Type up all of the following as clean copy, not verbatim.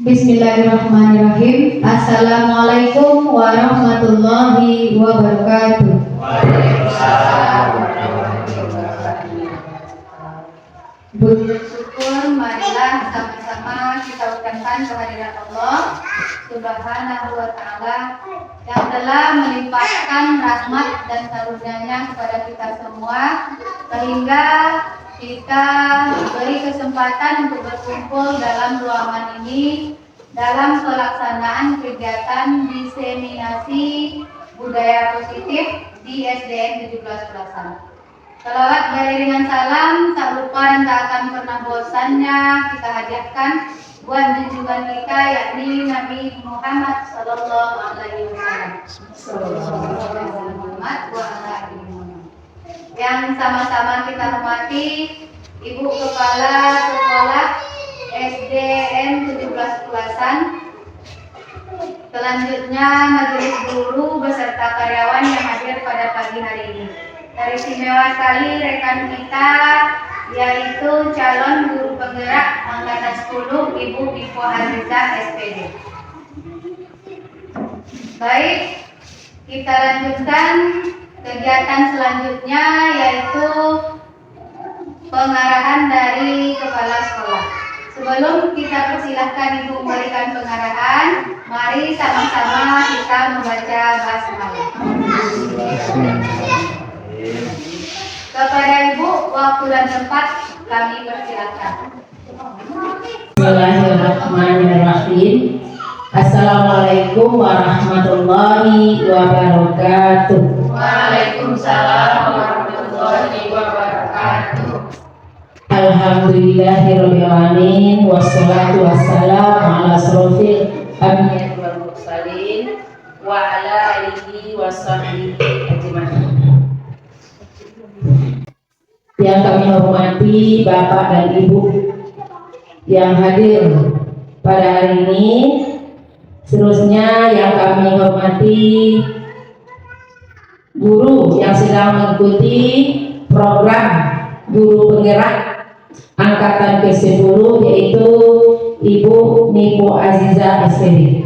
Bismillahirrahmanirrahim. Assalamualaikum warahmatullahi wabarakatuh. Puji syukur marilah sama-sama kita ucapkan kehadirat Allah Subhanahu wa Ta'ala yang telah melimpahkan rahmat dan karunia-Nya kepada kita semua, sehingga kita beri kesempatan untuk berkumpul dalam ruangan ini dalam pelaksanaan kegiatan diseminasi budaya positif di SDN 17 Pelasan. Salawat beriringan salam tak lupa dan tak akan pernah bosannya kita hadiahkan buat junjungan kita, yakni Nabi Muhammad Sallallahu Alaihi Wasallam. Yang sama-sama kita hormati Ibu Kepala Sekolah SDN 17 Pelasan. Selanjutnya majelis guru beserta karyawan yang hadir pada pagi hari ini. Istimewa sekali rekan kita, yaitu calon guru penggerak angkatan 10 Ibu Ipo Azizah SPD. Baik, kita lanjutkan kegiatan selanjutnya, yaitu pengarahan dari kepala sekolah. Sebelum kita persilahkan Ibu memberikan pengarahan, mari sama-sama kita membaca basmalah. Kepada Ibu, waktu dan tempat kami persilahkan. Bismillahirrahmanirrahim. Assalamualaikum warahmatullahi wabarakatuh. Waalaikumsalam warahmatullahi wabarakatuh. Alhamdulillahirabbil alamin, wassalatu wassalamu ala asrofil anbiya'i wal mursalin wa ala alihi washabbihi ajmain. Yang kami hormati Bapak dan Ibu yang hadir pada hari ini, seterusnya yang kami hormati guru yang sedang mengikuti program guru penggerak angkatan ke-10, yaitu Ibu Nipo Azizah SPD.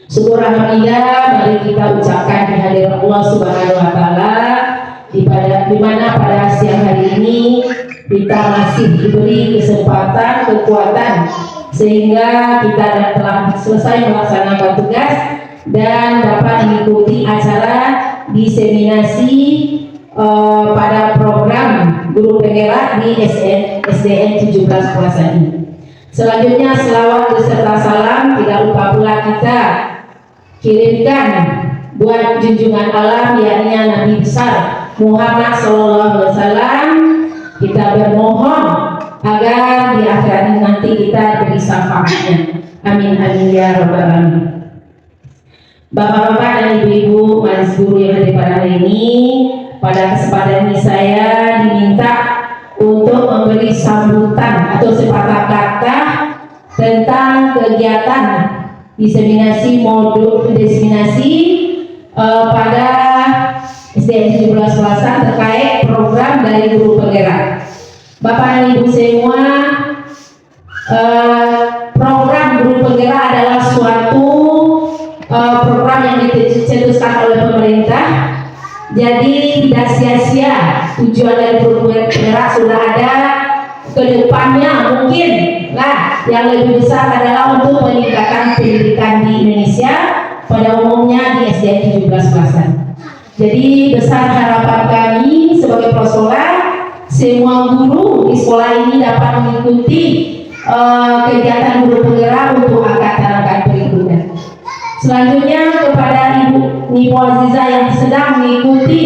Syukur alhamdulillah, mari kita ucapkan kehadiran Allah Subhanahu wa Ta'ala di mana pada siang hari ini kita masih diberi kesempatan, kekuatan, sehingga kita telah selesai melaksanakan tugas dan dapat mengikuti acara diseminasi pada program guru penggerak di SDN 17 Pelasan ini. Selanjutnya selawat beserta salam tidak lupa pula kita kirimkan buat junjungan alam, yakni Nabi besar Muhammad Sallallahu Alaihi Wasallam. Kita bermohon agar di akhirat nanti kita beri syafaatnya. Amin amin ya rabbal alamin. Bapak-bapak dan ibu-ibu majelis guru yang hadir pada hari ini, pada kesempatan ini saya diminta untuk memberi sambutan atau sepatah kata tentang kegiatan diseminasi pada SDN 17 Pelasan terkait program dari guru Bapak dan Ibu semua, program guru penggerak adalah suatu program yang dicetuskan oleh pemerintah. Jadi tidak sia-sia tujuan dari guru penggerak sudah ada. Kedepannya mungkin lah yang lebih besar adalah untuk meningkatkan pendidikan di Indonesia pada umumnya di SDN 17 Pelasan. Jadi besar harapan kami sebagai Prosola, semua guru di sekolah ini dapat mengikuti kegiatan guru penggerak untuk angkatan berikutnya. Selanjutnya kepada Ibu Nipo Aziza yang sedang mengikuti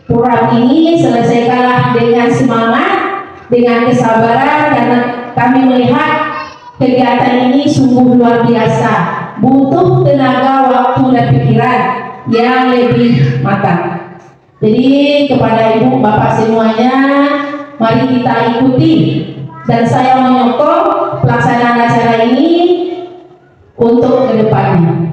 program ini, selesaikanlah dengan semangat, dengan kesabaran, karena kami melihat kegiatan ini sungguh luar biasa, butuh tenaga, waktu dan pikiran yang lebih matang. Jadi kepada Ibu Bapak semuanya, mari kita ikuti, dan saya menyokong pelaksanaan acara ini untuk kedepannya.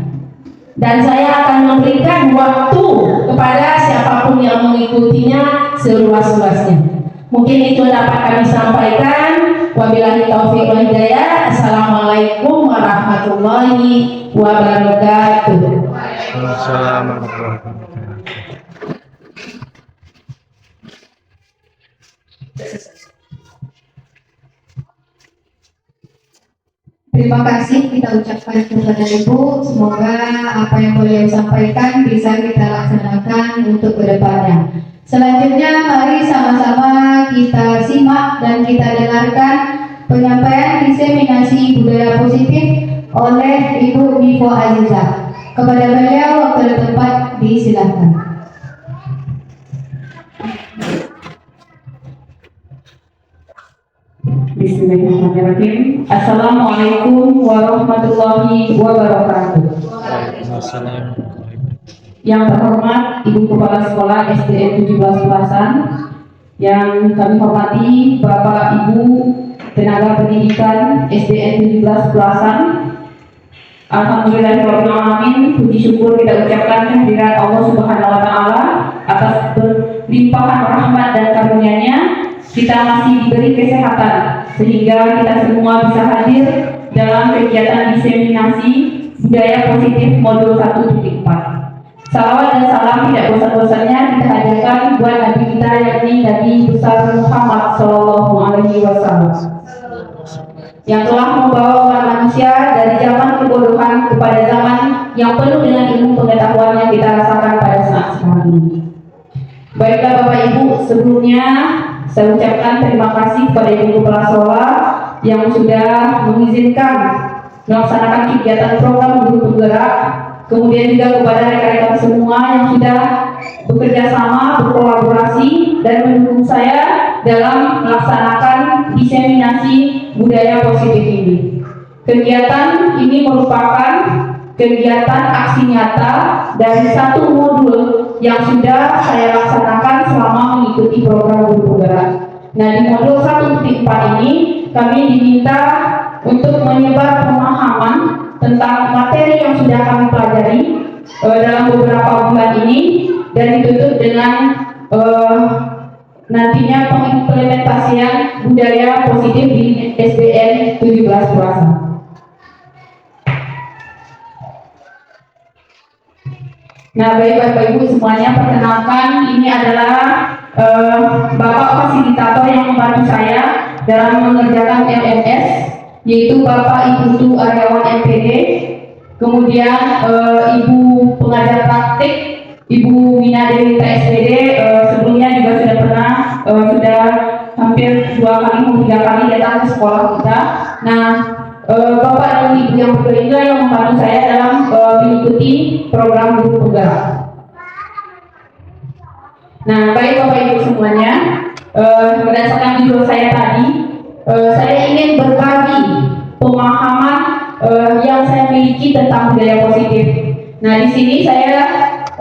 Dan saya akan memberikan waktu kepada siapapun yang mengikutinya seluas-luasnya. Mungkin itu dapat kami sampaikan. Wabillahi taufiq wal hidayah. Assalamualaikum warahmatullahi wabarakatuh. Waalaikumsalam warahmatullahi wabarakatuh. Terima kasih kita ucapkan kepada Ibu. Semoga apa yang beliau sampaikan bisa kita laksanakan untuk kedepannya. Selanjutnya mari sama-sama kita simak dan kita dengarkan penyampaian diseminasi budaya positif oleh Ibu Nipo Aziza. Kepada beliau waktu dan tempat disilakan. Bismillahirrahmanirrahim. Assalamualaikum warahmatullahi wabarakatuh. Waalaikumsalam. Yang terhormat Ibu Kepala Sekolah SDN 17 Pelasan, yang kami hormati Bapak Ibu tenaga pendidikan SDN 17 Pelasan. Alhamdulillahirrahmanirrahim, puji syukur kita ucapkan kehadirat Allah Subhanahu wa Ta'ala atas berlimpahan rahmat dan karunia-Nya. Kita masih diberi kesehatan sehingga kita semua bisa hadir dalam kegiatan diseminasi budaya positif modul 1.4. Salawat dan salam tidak bosan-bosannya kita hadirkan buat Nabi kita, yakni Nabi besar Muhammad Sallallahu Alaihi Wasallam, yang telah membawa umat manusia dari zaman kebodohan kepada zaman yang penuh dengan ilmu pengetahuan yang kita rasakan pada saat sekarang ini. Baiklah Bapak Ibu, sebelumnya saya ucapkan terima kasih kepada Ibu Kepala Sekolah yang sudah mengizinkan melaksanakan kegiatan program guru penggerak, kemudian juga kepada rekan-rekan semua yang sudah bekerja sama, berkolaborasi dan mendukung saya dalam melaksanakan diseminasi budaya positif ini. Kegiatan ini merupakan kegiatan aksi nyata dari satu modul yang sudah saya laksanakan selama mengikuti program guru penggerak. Nah, di modul 1.4 ini kami diminta untuk menyebar pemahaman tentang materi yang sudah kami pelajari dalam beberapa bulan ini, dan ditutup dengan nantinya pengimplementasian budaya positif di SDN 17 Pelasan. Nah, baik Bapak Ibu semuanya, perkenalkan ini adalah Bapak fasilitator yang membantu saya dalam mengerjakan LMS, yaitu Bapak Ibu Tu Aryawan MPD, kemudian Ibu pengajar praktik Ibu Mina Dewi SPD, sebelumnya juga sudah pernah sudah hampir 2 kali atau 3 kali datang ke sekolah kita. Nah, Bapak dan Ibu yang bekerja yang membantu saya dalam mengikuti program guru penggerak. Nah, baik Bapak Ibu semuanya, berdasarkan judul saya tadi, saya ingin berbagi pemahaman yang saya miliki tentang budaya positif. Nah, di sini saya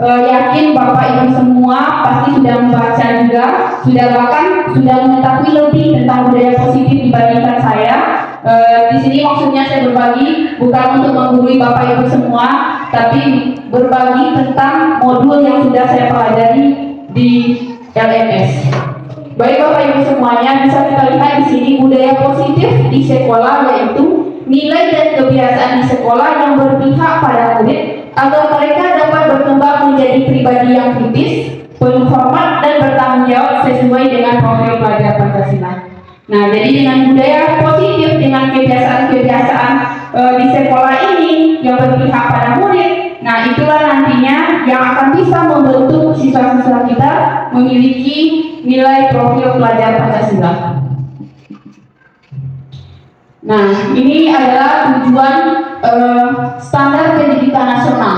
yakin Bapak Ibu semua pasti sudah membaca juga, bahkan sudah mengetahui lebih tentang budaya positif dibandingkan saya. Di sini maksudnya saya berbagi bukan untuk menggurui Bapak Ibu semua, tapi berbagi tentang modul yang sudah saya pelajari di LMS. Baik Bapak Ibu semuanya, bisa kita lihat di sini budaya positif di sekolah, yaitu nilai dan kebiasaan di sekolah yang berpihak pada murid agar mereka dapat berkembang menjadi pribadi yang kritis, penuh hormat dan bertanggung jawab sesuai dengan profil pelajar Pancasila. Nah, jadi dengan budaya positif, dengan kebiasaan-kebiasaan di sekolah ini yang berpihak pada murid, nah itulah nantinya yang akan bisa membentuk siswa-siswa kita memiliki nilai profil pelajar Pancasila. Nah, ini adalah tujuan standar pendidikan nasional.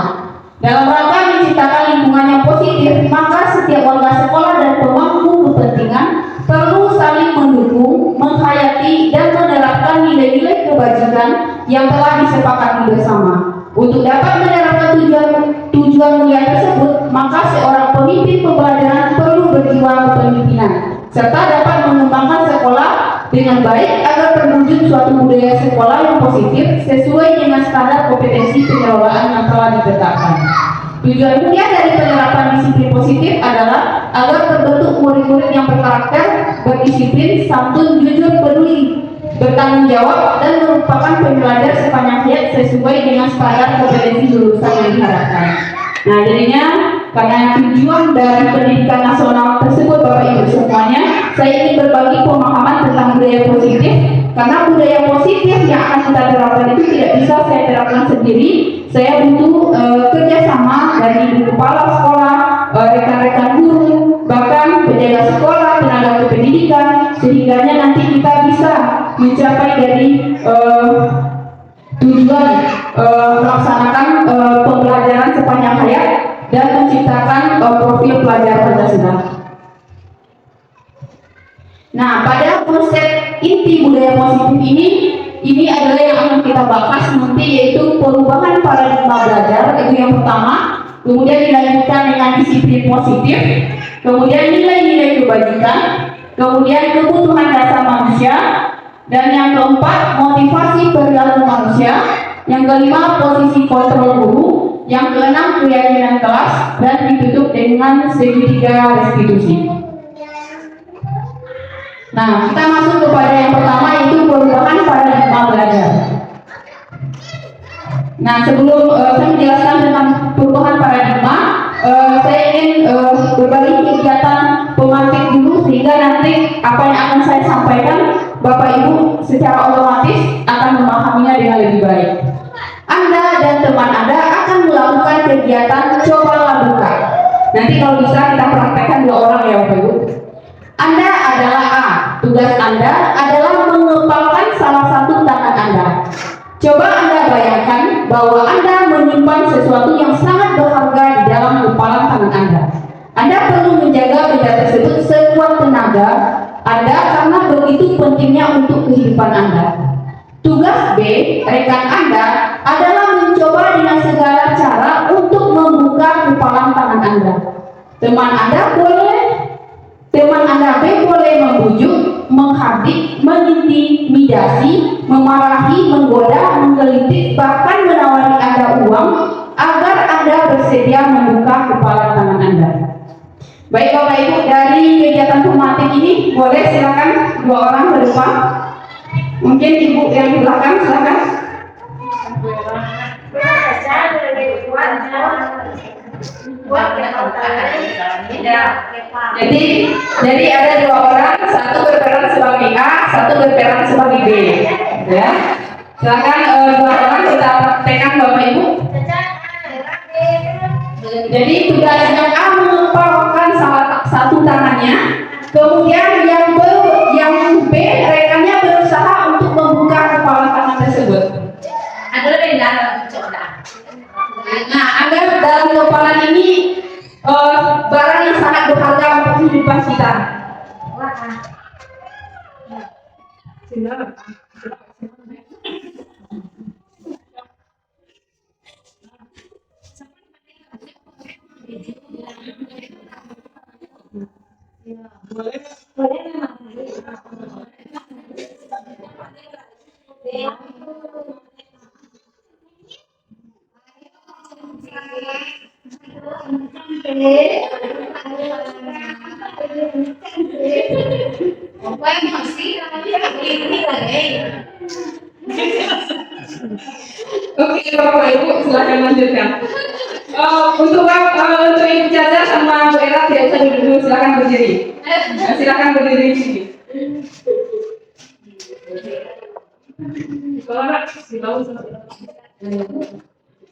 Dalam rangka menciptakan lingkungan yang positif, maka setiap warga sekolah dan pemangku kepentingan perlu saling mendukung, menghayati, dan menerapkan nilai-nilai kebajikan yang telah disepakati bersama. Untuk dapat menerapkan tujuan mulia tersebut, maka seorang pemimpin pembelajaran perlu berjiwa kepemimpinan, serta dapat mengembangkan sekolah dengan baik agar terwujud suatu budaya sekolah yang positif sesuai dengan standar kompetensi pengelolaan yang telah ditetapkan. Tujuan mulia dari penerapan disiplin positif adalah agar terbentuk murid-murid yang berkarakter, berdisiplin, santun, jujur, peduli, bertanggung jawab, dan merupakan pembelajar sepanjang hayat sesuai dengan standar kompetensi lulusan yang diharapkan. Nah, jadinya karena tujuan dari pendidikan nasional tersebut Bapak Ibu semuanya, saya ingin berbagi pemahaman tentang budaya positif, karena budaya positif yang akan kita terapkan itu tidak bisa saya terapkan sendiri. Saya butuh kerjasama dari kepala sekolah, rekan-rekan guru, bahkan penjaga sekolah, tenaga kependidikan, sehingga nanti kita bisa mencapai dari tujuan melaksanakan pembelajaran sepanjang hayat dan menciptakan profil pelajar Pancasila. Nah, pada konsep inti budaya positif ini adalah yang akan kita bahas nanti, yaitu perubahan paradigma belajar, itu yang pertama. Kemudian dilanjutkan dengan disiplin positif, kemudian nilai-nilai kebajikan, kemudian kebutuhan dasar manusia, dan yang keempat motivasi perilaku manusia, yang kelima posisi kontrol guru, yang keenam keyakinan kelas, dan ditutup dengan segitiga restitusi. Nah, kita masuk kepada yang pertama, yaitu perubahan paradigma belajar. Nah, sebelum saya menjelaskan tentang perubahan paradigma, saya ingin berbagi kegiatan pemantik dulu, sehingga nanti apa yang akan saya sampaikan Bapak Ibu secara otomatis akan memahaminya dengan lebih baik. Anda dan teman Anda akan melakukan kegiatan cobalah buka. Nanti kalau bisa kita praktekkan 2 orang ya Bapak Ibu. Anda adalah A. Tugas Anda adalah mengepalkan salah satu tangan Anda. Coba Anda bayangkan bahwa Anda menyimpan sesuatu yang sangat berharga di dalam kepalan tangan Anda. Anda perlu menjaga benda tersebut sekuat tenaga Anda karena begitu pentingnya untuk kehidupan Anda. Tugas B, rekan Anda, adalah mencoba dengan segala cara untuk membuka kepalan tangan Anda. Teman Anda B boleh membujuk, menghardik, mengintimidasi, memarahi, menggoda, menggelitik, bahkan menawari Anda uang agar Anda bersedia membuka kepala tangan Anda. Baik Bapak Ibu, dari kegiatan pemantik ini boleh silakan 2 orang ke depan. Mungkin Ibu yang di belakang silakan. Jadi ada 2 orang, satu berperan sebagai A, satu berperan sebagai B. Ya, silakan 2 orang kita praktekkan Bapak Ibu. Jadi tugas yang A mengepalkan salah satu tangannya, kemudian yang B rekannya berusaha untuk membuka kepala tangan tersebut. Nah, agar dalam kepalan ini barang yang sangat berharga untuk kehidupan kita. Oke, Bapak Ibu silakan lanjutkan. Untuk Ibu Caca sama Bu Era tidak usah duduk, silakan berdiri. Silakan berdiri di sini.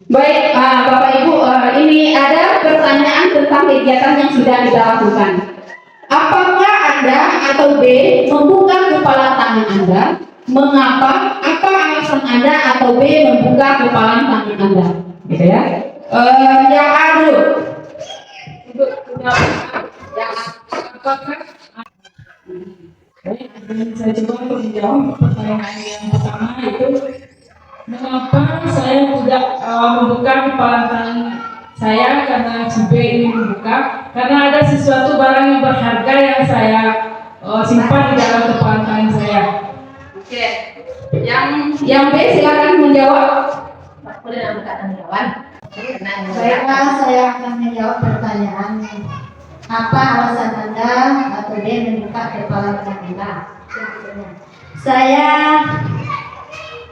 Baik, Bapak Ibu, ini ada pertanyaan tentang kegiatan yang sudah kita lakukan. Apakah Anda atau B membuka kepala tangan Anda? Mengapa? Apa alasan Anda atau B membuka kepala tangan Anda? Gitu ya. Yang A dulu. Yang apakah? Saya coba untuk menjawab pertanyaan yang pertama itu, mengapa saya tidak membuka kepala tangan saya karena B ini membuka? Karena ada sesuatu barang yang berharga yang saya simpan di dalam kepala tangan saya. Oke, yang B silakan menjawab. Baiklah, saya akan menjawab pertanyaannya. Apa alasan Anda atau D membuka kepala tangan Anda? Saya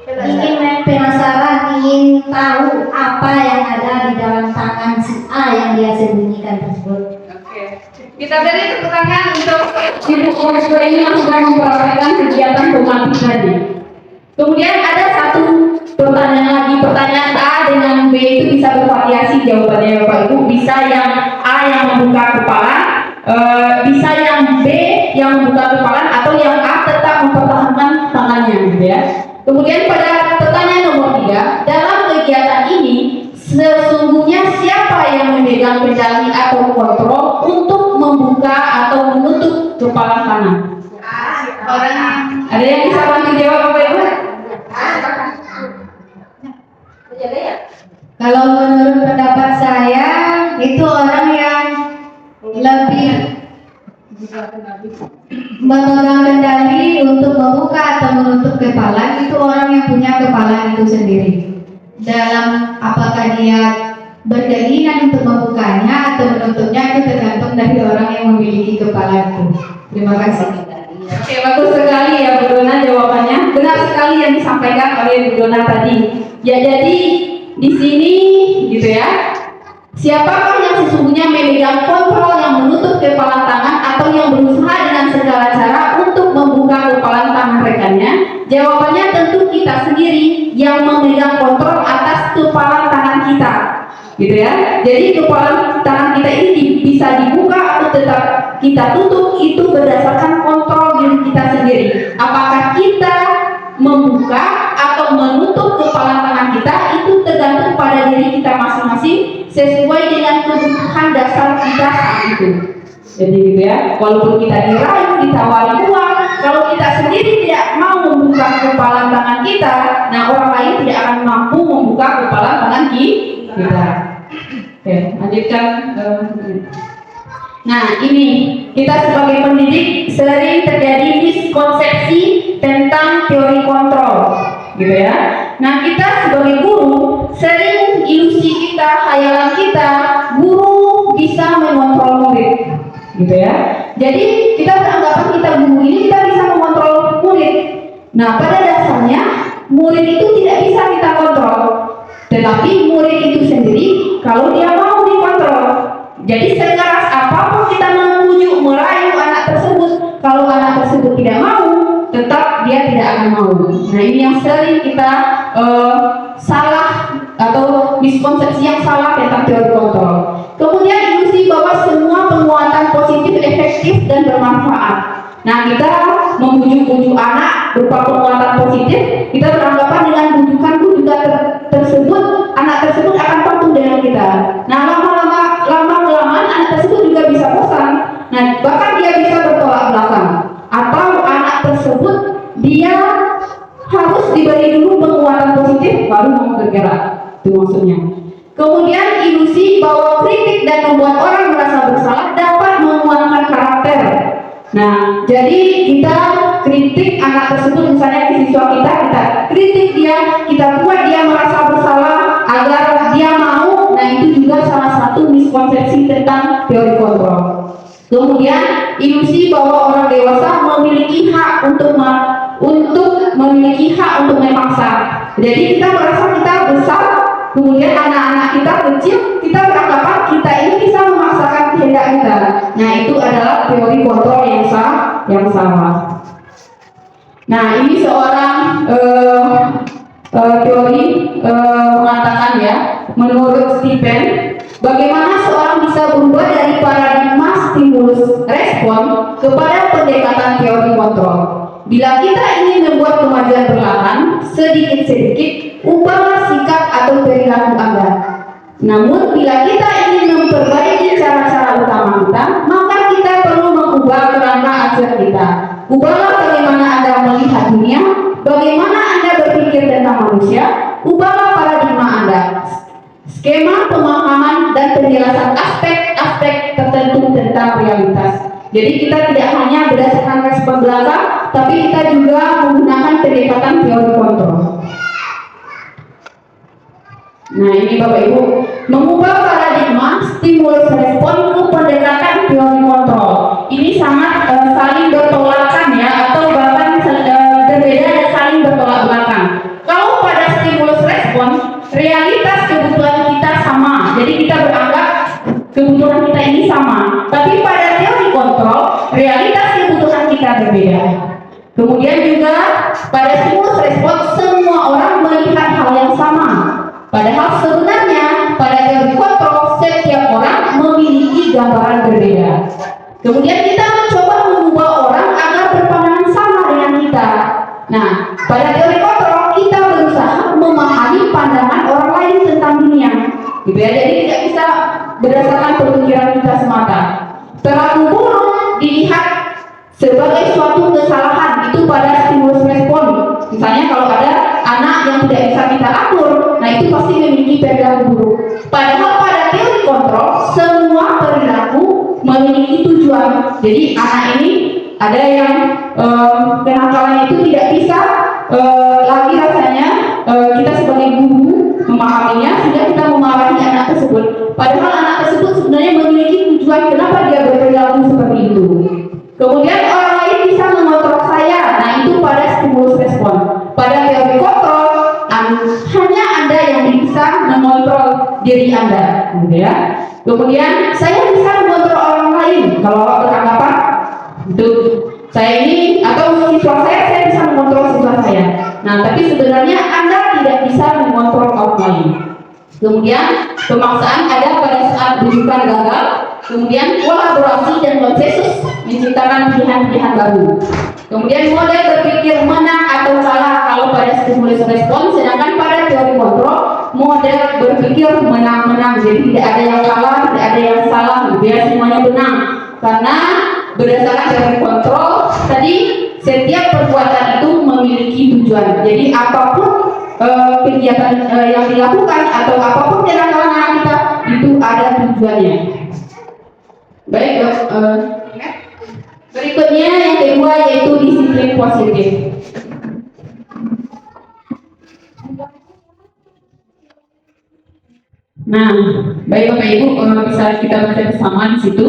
ingin penasaran, ingin tahu apa yang ada di dalam tangan si A yang dia sembunyikan tersebut. Oke. Kita beri tepuk tangan untuk Ibu Korespon ini yang sudah memperhatikan kegiatan pematik tadi. Kemudian ada satu pertanyaan lagi, pertanyaan A dengan B itu bisa bervariasi jawabannya Bapak Ibu. Bisa yang A yang membuka kepala, bisa yang B yang membuka kepala, atau yang A tetap mempertahankan tangannya, gitu ya. Kemudian pada pertanyaan nomor 3, dalam kegiatan ini sesungguhnya siapa yang memegang kendali atau kontrol untuk membuka atau menutup kepala tangan? Orang Ada yang bisa bantu jawab Bapak Ibu? Kalau menurut pendapat saya itu orang yang lebih memegang kendali untuk membuka atau menutup kepala, itu orang yang punya kepala itu sendiri. Dalam apakah dia berkeinginan untuk membukanya atau menutupnya itu tergantung dari orang yang memiliki kepala itu. Terima kasih. Oke, bagus sekali ya Bu Dona jawabannya. Benar sekali yang disampaikan oleh Bu Dona tadi. Ya, jadi di sini gitu ya. Siapakah yang sesungguhnya memegang kontrol yang menutup kepala tangan atau yang berusaha dengan segala cara untuk membuka kepala tangan rekannya? Jawabannya tentu kita sendiri yang memegang kontrol atas kepala tangan kita. Gitu ya. Jadi kepala tangan kita ini bisa dibuka atau tetap kita tutup, itu berdasarkan kontrol diri kita sendiri. Apakah kita membuka atau menutup kepala tangan kita itu tergantung pada diri kita masing-masing sesuai dengan kebutuhan dasar kita saat itu. Jadi gitu ya, walaupun kita dirayu, ditawari uang, kalau kita sendiri tidak mau membuka kepala tangan kita, nah orang lain tidak akan mampu membuka kepala tangan kita. Oke, lanjutkan. Nah, ini kita sebagai pendidik sering terjadi miskonsepsi tentang teori kontrol, gitu ya. Nah, kita sebagai guru sering ilusi kita, khayalan kita, guru bisa mengontrol murid, gitu ya. Jadi kita beranggapan kita guru ini kita bisa mengontrol murid. Nah, pada dasarnya murid itu tidak bisa kita kontrol, tetapi murid itu sendiri kalau dia mau dikontrol. Jadi sekeras apapun kita membujuk, merayu anak tersebut, kalau anak tersebut tidak mau, tetap dia tidak akan mau. Nah, ini yang sering kita salah atau miskonsepsi yang salah tentang teori kontrol. Kemudian ilusi bahwa semua penguatan positif efektif dan bermanfaat. Nah, kita membujuk-bujuk anak berupa penguatan positif, kita beranggapan dengan bujukan-bujukan tersebut, anak tersebut akan patuh dengan kita. Nah, lama-kelamaan anak tersebut juga bisa bosan. Nah, bahkan dia bisa bertolak belakang. Atau anak tersebut dia harus diberi dulu penguatan positif baru mau bergerak. Itu maksudnya. Kemudian ilusi bahwa kritik dan membuat orang merasa bersalah dapat menguatkan karakter. Nah, jadi kita kritik anak tersebut, misalnya siswa kita kritik dia, kita buat dia merasa bersalah agar dia mau. Nah, itu juga salah satu miskonsepsi tentang teori kontrol. Kemudian ilusi bahwa orang dewasa memiliki untuk memiliki hak untuk memaksa. Jadi kita merasa kita besar, kemudian anak-anak kita kecil, kita beranggapan kita ini bisa memaksakan kehendak kita. Nah, itu adalah teori kontrol yang salah. Nah, ini seorang teori mengatakan ya, menurut Stephen, bagaimana seorang bisa berubah dari paradigma stimulus respon kepada pendekatan teori kontrol. Bila kita ingin membuat kemajuan perlahan, sedikit-sedikit, ubahlah sikap atau perilaku Anda. Namun, bila kita ingin memperbaiki cara-cara utama kita, maka kita perlu mengubah kerangka ajar kita. Ubahlah bagaimana Anda melihat dunia, bagaimana Anda berpikir tentang manusia, ubahlah paradigma Anda. Skema pemahaman dan penjelasan aspek-aspek tertentu tentang realitas. Jadi kita tidak hanya berdasarkan respon belaka, tapi kita juga menggunakan pendekatan teori kontrol. Nah, ini Bapak Ibu, mengubah paradigma stimulus respon ke pendekatan teori kontrol. Ini sangat saling bertolakan ya, atau bahkan berbeda dan saling bertolak belakang. Kalau pada stimulus respon, realitas kebutuhan kita sama, jadi kita beranggap kebutuhan kita ini sama. Tapi pada teori kontrol, realitas kebutuhan kita berbeda. Kemudian juga pada stimulus respon, semua orang melihat hal yang sama. Padahal sebenarnya pada teori kontrol, setiap orang memiliki gambaran berbeda. Kemudian kita mencoba mengubah orang agar berpandangan sama dengan kita. Nah, pada teori kontrol, kita berusaha memahami pandangan orang lain tentang dunia. Gitu ya, jadi tidak bisa berdasarkan pemikiran kita semata. Perilaku buruk dilihat sebagai suatu kesalahan, itu pada stimulus respon. Misalnya kalau ada anak yang tidak bisa kita atur, nah itu pasti memiliki perilaku buruk. Padahal pada teori kontrol, semua perilaku memiliki tujuan. Jadi anak ini ada yang kenakalan itu tidak bisa lagi rasanya kita sebagai guru memahaminya, sehingga kita memarahi anak tersebut. Padahal anak tersebut sebenarnya memiliki tujuan kenapa dia berperilaku seperti itu. Kemudian orang lain bisa mengontrol saya. Nah, itu pada stimulus respon. Pada teori kontrol, hanya Anda yang bisa mengontrol diri Anda, gitu ya. Kemudian saya bisa mengontrol orang lain. Kalau beranggapan itu saya ini atau siswa saya bisa mengontrol siswa saya. Nah, tapi sebenarnya Anda tidak bisa mengontrol orang lain. Kemudian pemaksaan ada pada saat rujukan gagal. Kemudian kolaborasi dan konsensus menciptakan pilihan-pilihan baru. Kemudian model berpikir menang atau kalah kalau pada stimulus respon, sedangkan pada teori kontrol model berpikir menang-menang. Jadi tidak ada yang kalah, tidak ada yang salah, biar semuanya menang. Karena berdasarkan teori kontrol tadi, setiap perbuatan itu memiliki tujuan. Jadi apapun kegiatan yang dilakukan atau apapun kenakalan anak kita itu ada tujuannya. Baik, berikutnya yang kedua yaitu disiplin positif. Nah, baik Bapak Ibu, bisa kita baca bersama di situ.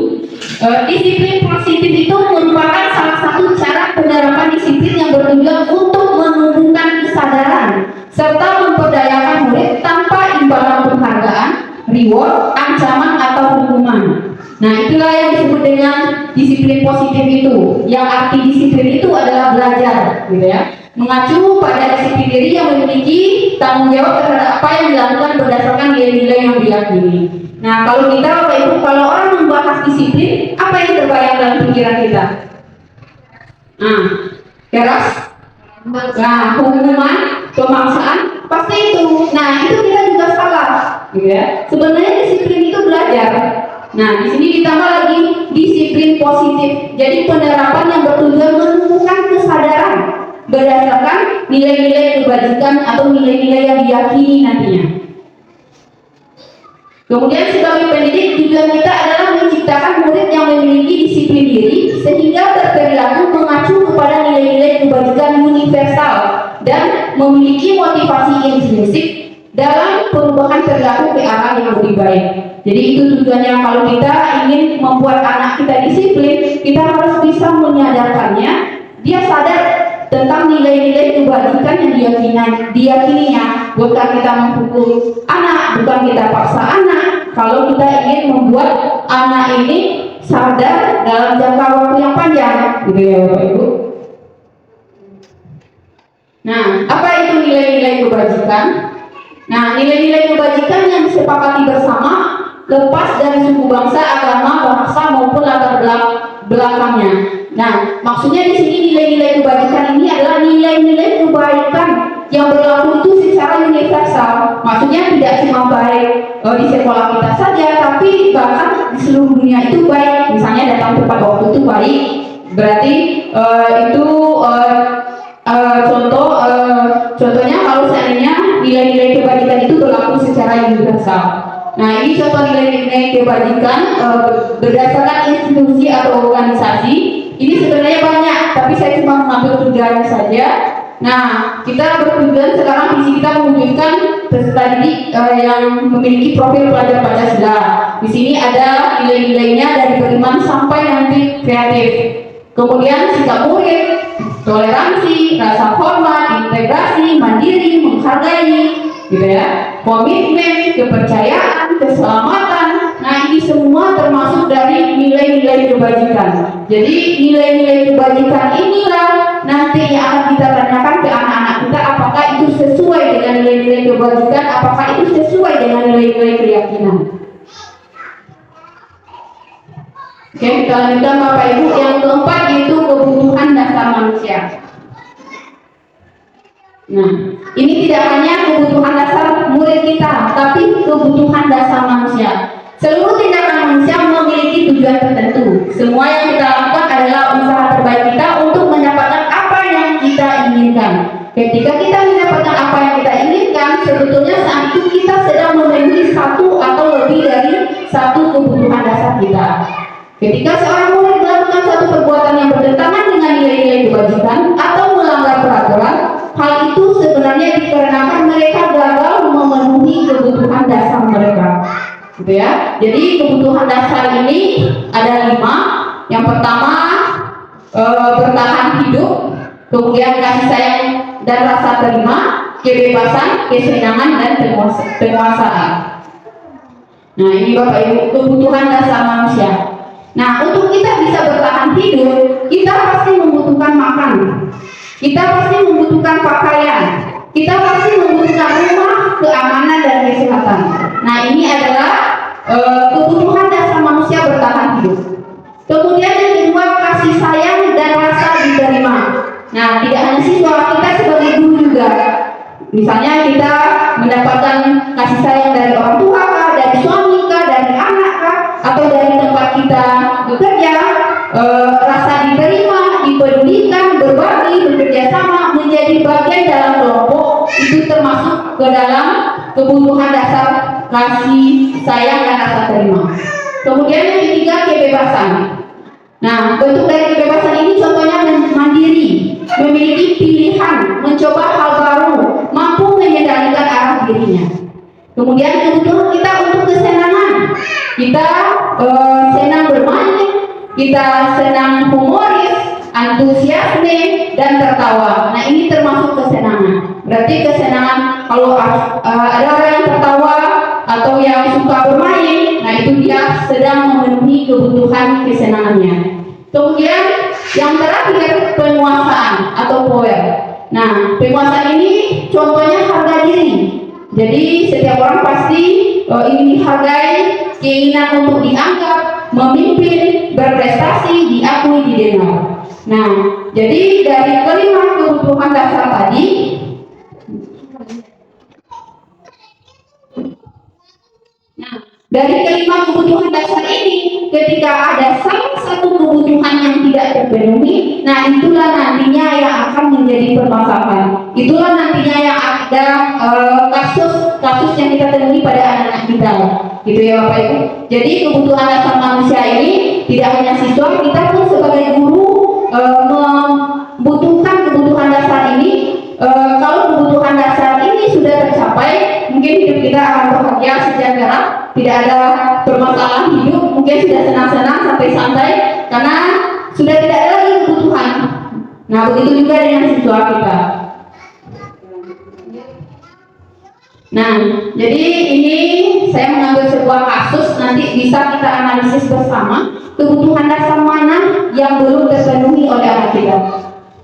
Disiplin positif itu merupakan salah satu cara penerapan disiplin yang bertujuan untuk menumbuhkan kesadaran serta memperdayakan murid tanpa imbalan penghargaan, reward, ancaman atau hukuman. Nah, itulah yang disebut dengan disiplin positif itu. Yang arti disiplin itu adalah belajar, gitu ya. Mengacu pada disiplin diri yang memiliki tanggung jawab terhadap apa yang dilakukan berdasarkan nilai-nilai yang diyakini. Nah, kalau kita Bapak Ibu, kalau orang membahas disiplin, apa yang terbayang dalam pikiran kita? Nah, keras, nah, hukuman, pemaksaan, pasti itu. Nah, itu kita juga salah, gitu ya. Sebenarnya disiplin itu belajar. Nah, di sini ditambah lagi disiplin positif. Jadi penerapan yang bertujuan menumbuhkan kesadaran berdasarkan nilai-nilai kebajikan atau nilai-nilai yang diyakini nantinya. Kemudian sebagai pendidik, tujuan kita adalah menciptakan murid yang memiliki disiplin diri sehingga berperilaku mengacu kepada nilai-nilai kebajikan universal dan memiliki motivasi intrinsik dalam perubahan perilaku ke arah yang lebih baik. Jadi itu tujuannya. Kalau kita ingin membuat anak kita disiplin, kita harus bisa menyadarkannya. Dia sadar nilai-nilai kebajikan yang diyakininya. Bukan kita menghukum anak, bukan kita paksa anak. Kalau kita ingin membuat anak ini sadar dalam jangka waktu yang panjang, gitu ya Bapak Ibu. Nah, apa itu nilai-nilai kebajikan? Nah, nilai-nilai kebajikan yang disepakati bersama lepas dari suku bangsa, agama, bahasa maupun latar belakangnya. Nah, maksudnya di sini nilai-nilai kebajikan ini adalah nilai-nilai kebaikan yang berlaku itu secara universal. Maksudnya tidak cuma baik di sekolah kita saja, tapi bahkan di seluruh dunia itu baik. Misalnya datang tepat waktu itu baik, berarti contohnya kalau seandainya nilai-nilai kebajikan itu berlaku secara universal. Nah, ini contoh nilai-nilai kebajikan berdasarkan institusi atau organisasi. Ini sebenarnya banyak, tapi saya cuma mengambil 3 saja. Nah, kita bertujuan sekarang visi kita mewujudkan peserta didik yang memiliki profil pelajar Pancasila. Di sini ada nilai-nilainya dari beriman sampai nanti kreatif. Kemudian sikap murid, toleransi, rasa hormat, integrasi, mandiri, menghargai, gitu ya, komitmen, kepercayaan, keselamatan. Nah, ini semua termasuk dari nilai-nilai kebajikan. Jadi nilai-nilai kebajikan inilah nanti yang akan kita tanyakan ke anak-anak kita, apakah itu sesuai dengan nilai-nilai kebajikan, apakah itu sesuai dengan nilai-nilai keyakinan. Oke, kita lanjutkan Bapak Ibu. Yang keempat yaitu kebutuhan dasar manusia. Nah, ini tidak hanya kebutuhan dasar murid kita, tapi kebutuhan dasar manusia. Seluruh tindakan manusia memiliki tujuan tertentu. Semua yang kita lakukan adalah usaha terbaik kita untuk mendapatkan apa yang kita inginkan. Ketika kita mendapatkan apa yang kita inginkan, sebetulnya saat itu kita sedang memenuhi satu atau lebih dari satu kebutuhan dasar kita. Ketika seorang murid melakukan suatu perbuatan yang bertentangan dengan nilai-nilai kebajikan atau melanggar peraturan, hal itu sebenarnya dikarenakan mereka gagal memenuhi kebutuhan dasar mereka, gitu ya. Jadi kebutuhan dasar ini ada 5. Yang pertama bertahan hidup, kemudian kasih sayang dan rasa terima, kebebasan, kesenangan dan penguasaan. Nah, ini Bapak Ibu kebutuhan dasar manusia. Nah, untuk kita bisa bertahan hidup, kita pasti membutuhkan makan, kita pasti membutuhkan pakaian, kita pasti membutuhkan rumah, keamanan dan kesehatan. Nah, ini adalah kebutuhan dasar manusia bertahan hidup. Kemudian yang kedua, kasih sayang dan rasa diterima. Nah, tidak hanya siswa, kita sebagai guru juga. Misalnya kita mendapatkan kasih sayang dari orang tua kah, dari suami kah, dari anak kah, atau dari tempat kita bekerja, rasa diterima, dipedulikan, berbagi, bekerja sama, menjadi bagian dalam kelompok, itu termasuk ke dalam kebutuhan dasar kasih sayang dan rasa terima. Kemudian yang ketiga, kebebasan. Nah, bentuk dari kebebasan ini contohnya mandiri, memiliki pilihan, mencoba hal baru, mampu mengendalikan arah dirinya. Kemudian kebutuhan kita untuk kesenangan, kita senang bermain, kita senang humoris, antusiasme dan tertawa. Nah, ini termasuk kesenangan. Berarti kesenangan kalau ada orang yang tertawa atau yang suka bermain, nah itu dia sedang memenuhi kebutuhan kesenangannya. Kemudian yang terakhir, penguasaan atau power. Nah, penguasaan ini contohnya harga diri. Jadi setiap orang pasti ingin dihargai, keinginan untuk dianggap, memimpin, berprestasi, diakui, didengar. Nah, jadi dari kelima kebutuhan dasar tadi, dari kelima kebutuhan dasar ini, ketika ada salah satu kebutuhan yang tidak terpenuhi, nah itulah nantinya yang akan menjadi permasalahan. Itulah nantinya yang ada kasus yang kita temui pada anak-anak kita, gitu ya Bapak Ibu. Jadi kebutuhan dasar manusia ini tidak hanya siswa, kita pun sebagai guru membutuhkan kebutuhan dasar ini. Kalau kebutuhan dasar ini sudah tercapai, mungkin hidup kita akan bahagia, sejahtera, tidak ada permasalahan hidup, mungkin sudah senang-senang, santai-santai, karena sudah tidak ada lagi kebutuhan. Nah, begitu juga dengan siswa kita. Nah, jadi ini saya mengambil sebuah kasus, nanti bisa kita analisis bersama kebutuhan dasar mana yang belum terpenuhi oleh anak kita.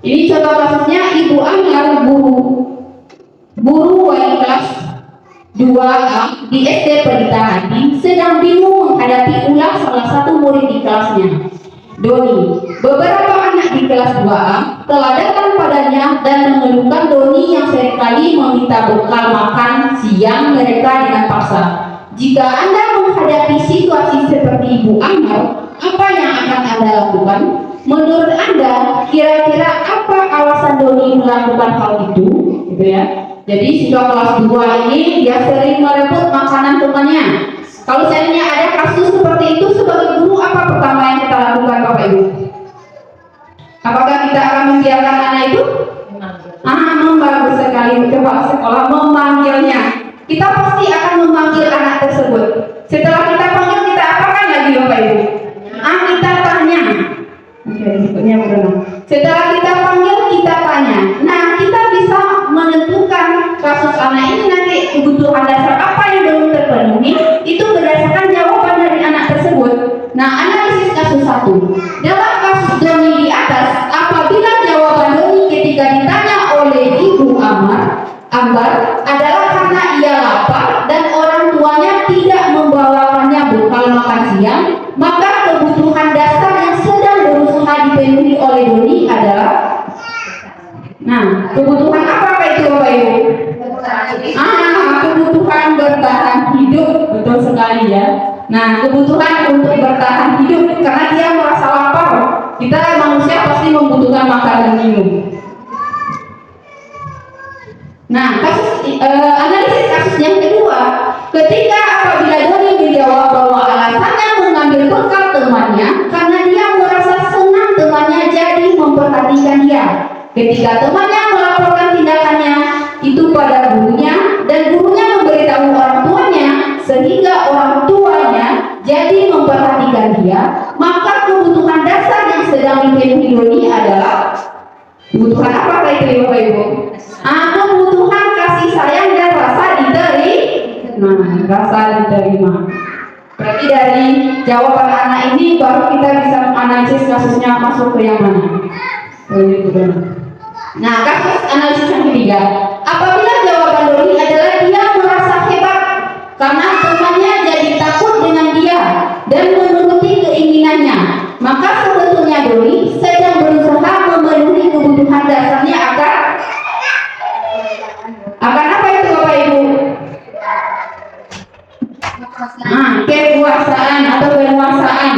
Ini contoh kasusnya Ibu Amar, guru wali kelas 2A di SD Pelita Hadi sedang bingung menghadapi ulang salah satu murid di kelasnya, Doni. Beberapa anak di kelas 2A telah datang padanya dan mengeluhkan Doni yang seringkali meminta bekal makan siang mereka dengan paksa. Jika Anda menghadapi situasi seperti Ibu Amar, apa yang akan Anda lakukan? Menurut Anda, kira-kira apa alasan Doni melakukan hal itu? Gitu ya. Jadi siswa kelas 2 ini dia sering merebut makanan temannya. Kalau seandainya ada kasus seperti itu, sebagai guru apa pertama yang kita lakukan, Bapak Ibu? Apakah kita akan membiarkan anak itu? Bagus sekali, kepala sekolah memanggilnya. Kita pasti akan memanggil anak tersebut. Setelah kita panggil, kita apakan lagi, Bapak Ibu? Kita tanya. Oke, berikutnya berenang. Setelah kita panggil, kita tanya. Nah, kita bisa menentukan kasus anak ini nanti kebutuhan dasar apa yang belum terpenuhi itu berdasarkan jawaban dari anak tersebut. Nah, analisis kasus 1. Dalam kasus Doni di atas, apabila jawaban Doni ketika ditanya oleh Ibu Amar adalah karena ia lapar dan orang tuanya tidak membawakannya bekal makan siang, maka kebutuhan dasar yang sedang berusaha dipenuhi oleh Doni adalah, nah, kebutuhan apa itu, Bapak Ibu? Kebutuhan bertahan hidup, betul sekali ya. Nah, kebutuhan untuk bertahan hidup karena dia merasa lapar. Kita manusia pasti membutuhkan makan dan minum. Nah, analisis kasus yang kedua, ketika apabila Doni menjawab bahwa alasannya mengambil bekal temannya karena dia merasa senang temannya jadi memperhatikan dia. Ketika temannya melaporkan tindakannya itu pada gurunya dan gurunya memberitahu orang tuanya sehingga orang tuanya jadi memperhatikan dia, maka kebutuhan dasar yang sedang dipenuhi Doni adalah kebutuhan apa itu, Bapak Ibu? Kebutuhan kasih sayang dan rasa diterima. Berarti dari jawaban anak ini baru kita bisa menganalisis kasusnya masuk ke yang mana. Nah, kasus analisis yang ketiga, apabila jawaban Doni adalah dia merasa hebat karena temannya jadi takut dengan dia dan menuruti keinginannya, maka sebetulnya Doni sedang berusaha memenuhi kebutuhan dasarnya akan apa itu, Bapak Ibu? Kekuasaan atau penguasaan.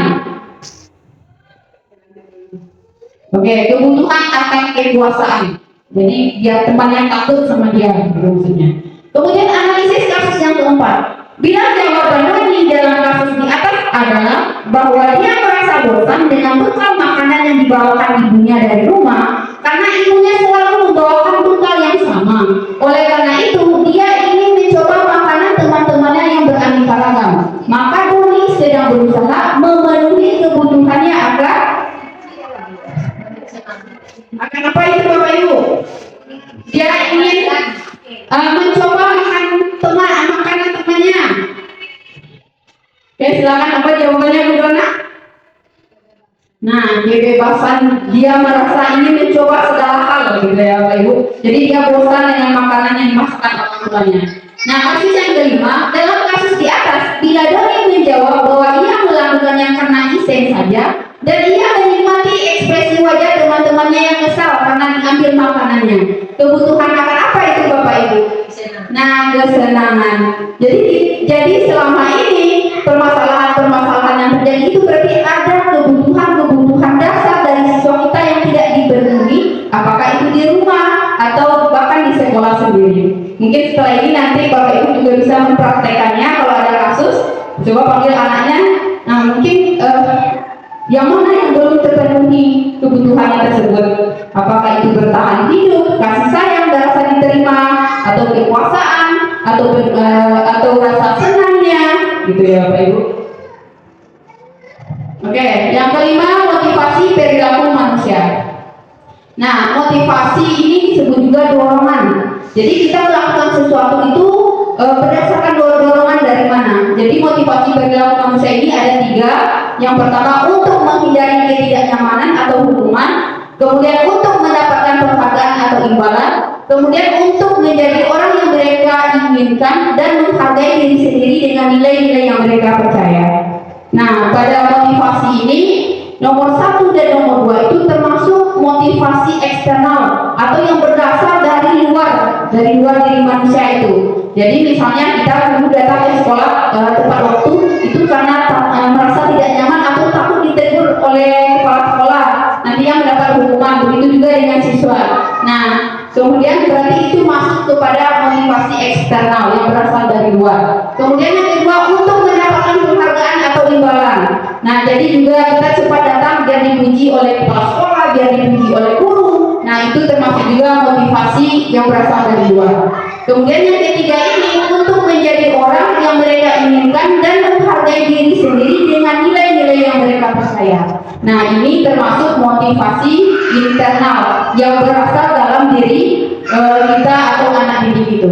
Oke, kebutuhan akan kekuasaan. Jadi biar temannya takut sama dia, maksudnya. Kemudian analisis kasus yang keempat. Bila jawaban Doni dalam kasus di atas adalah bahwa dia merasa bosan dengan bekal makanan yang dibawakan ibunya dari rumah karena ibunya selalu membawakan bekal yang sama. Oleh karena itu, dia ingin mencoba makanan teman-temannya yang beraneka ragam. Maka Doni sedang berusaha memenuhi kebutuhannya agar apa itu, Bapak Ibu? Dia ingin mencoba makanan temannya. Oke, silakan, apa jawabannya, Bu Dona? Nah, kebebasan, dia merasa ingin mencoba segala hal gitu ya, Bapak Ibu. Jadi dia bosan dengan makanan yang dimasakan orang tuanya. Nah, kasus yang kelima, dalam kasus di atas, bila Doni menjawab bahwa ia melakukannya karena iseng saja dan ia menikmati ekspresi wajah teman-temannya yang kesal karena diambil makanannya, kebutuhan akan apa itu, Bapak Ibu? Nah, kesenangan. Jadi selama ini permasalahan yang terjadi itu berarti ada kebutuhan dasar dari siswa kita yang tidak dipenuhi, apakah itu di rumah atau bahkan di sekolah sendiri. Mungkin setelah ini nanti Bapak Ibu juga bisa mempraktekannya. Kalau ada kasus, coba panggil anaknya. Nah, mungkin yang mana yang belum terpenuhi kebutuhannya tersebut, apakah itu bertahan hidup, kasih sayang dan rasa diterima, atau kekuasaan, atau rasa senangnya, gitu ya, Bapak Ibu. Oke, yang kelima, motivasi perilaku manusia. Nah, motivasi ini disebut juga dorongan. Jadi kita melakukan sesuatu itu berdasarkan dorongan dari mana. Jadi motivasi perilaku manusia ini ada 3. Yang pertama, untuk menghindari ketidaknyamanan atau hukuman, kemudian untuk mendapatkan penghargaan atau imbalan, kemudian untuk menjadi orang yang mereka inginkan dan menghargai diri sendiri dengan nilai-nilai yang mereka percaya. Nah, pada motivasi ini nomor 1 dan nomor 2 itu termasuk motivasi eksternal atau yang berasal dari luar diri manusia itu. Jadi misalnya kita dulu datang ke sekolah tepat waktu itu karena merasa tidak nyaman atau takut ditegur oleh kepala sekolah, nanti yang mendapat hukuman. Begitu juga dengan siswa. Nah, kemudian berarti itu masuk kepada motivasi eksternal yang berasal dari luar. Kemudian yang kedua, untuk mendapatkan penghargaan atau imbalan. Nah, jadi juga kita cepat datang biar dipuji oleh kepala sekolah, biar dipuji oleh guru. Nah, itu termasuk juga motivasi yang berasal dari luar. Kemudian yang ketiga ini untuk menjadi orang yang mereka inginkan dan menghargai diri sendiri dengan nilai-nilai yang mereka percaya. Nah, ini termasuk motivasi internal yang berasal dalam diri kita atau anak didik itu.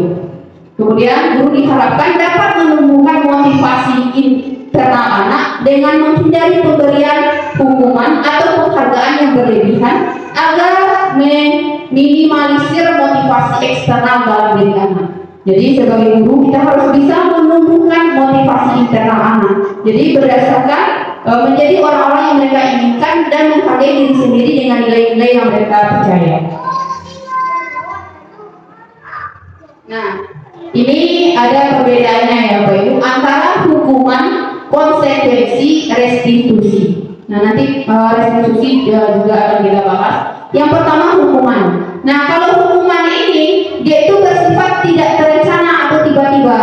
Kemudian guru diharapkan dapat menumbuhkan motivasi internal anak dengan menghindari pemberian hukuman atau penghargaan yang berlebihan agar meminimalisir motivasi eksternal dalam diri anak. Jadi sebagai guru kita harus bisa menumbuhkan motivasi internal anak. Jadi berdasarkan menjadi orang-orang yang mereka inginkan dan menghargai diri sendiri dengan nilai-nilai yang mereka percaya. Nah, ini ada perbedaannya ya Bapak Ibu antara hukuman, konsekuensi, restitusi. Nah, nanti restitusi juga akan kita bahas. Yang pertama hukuman. Nah, kalau hukuman ini dia itu bersifat tidak terencana atau tiba-tiba.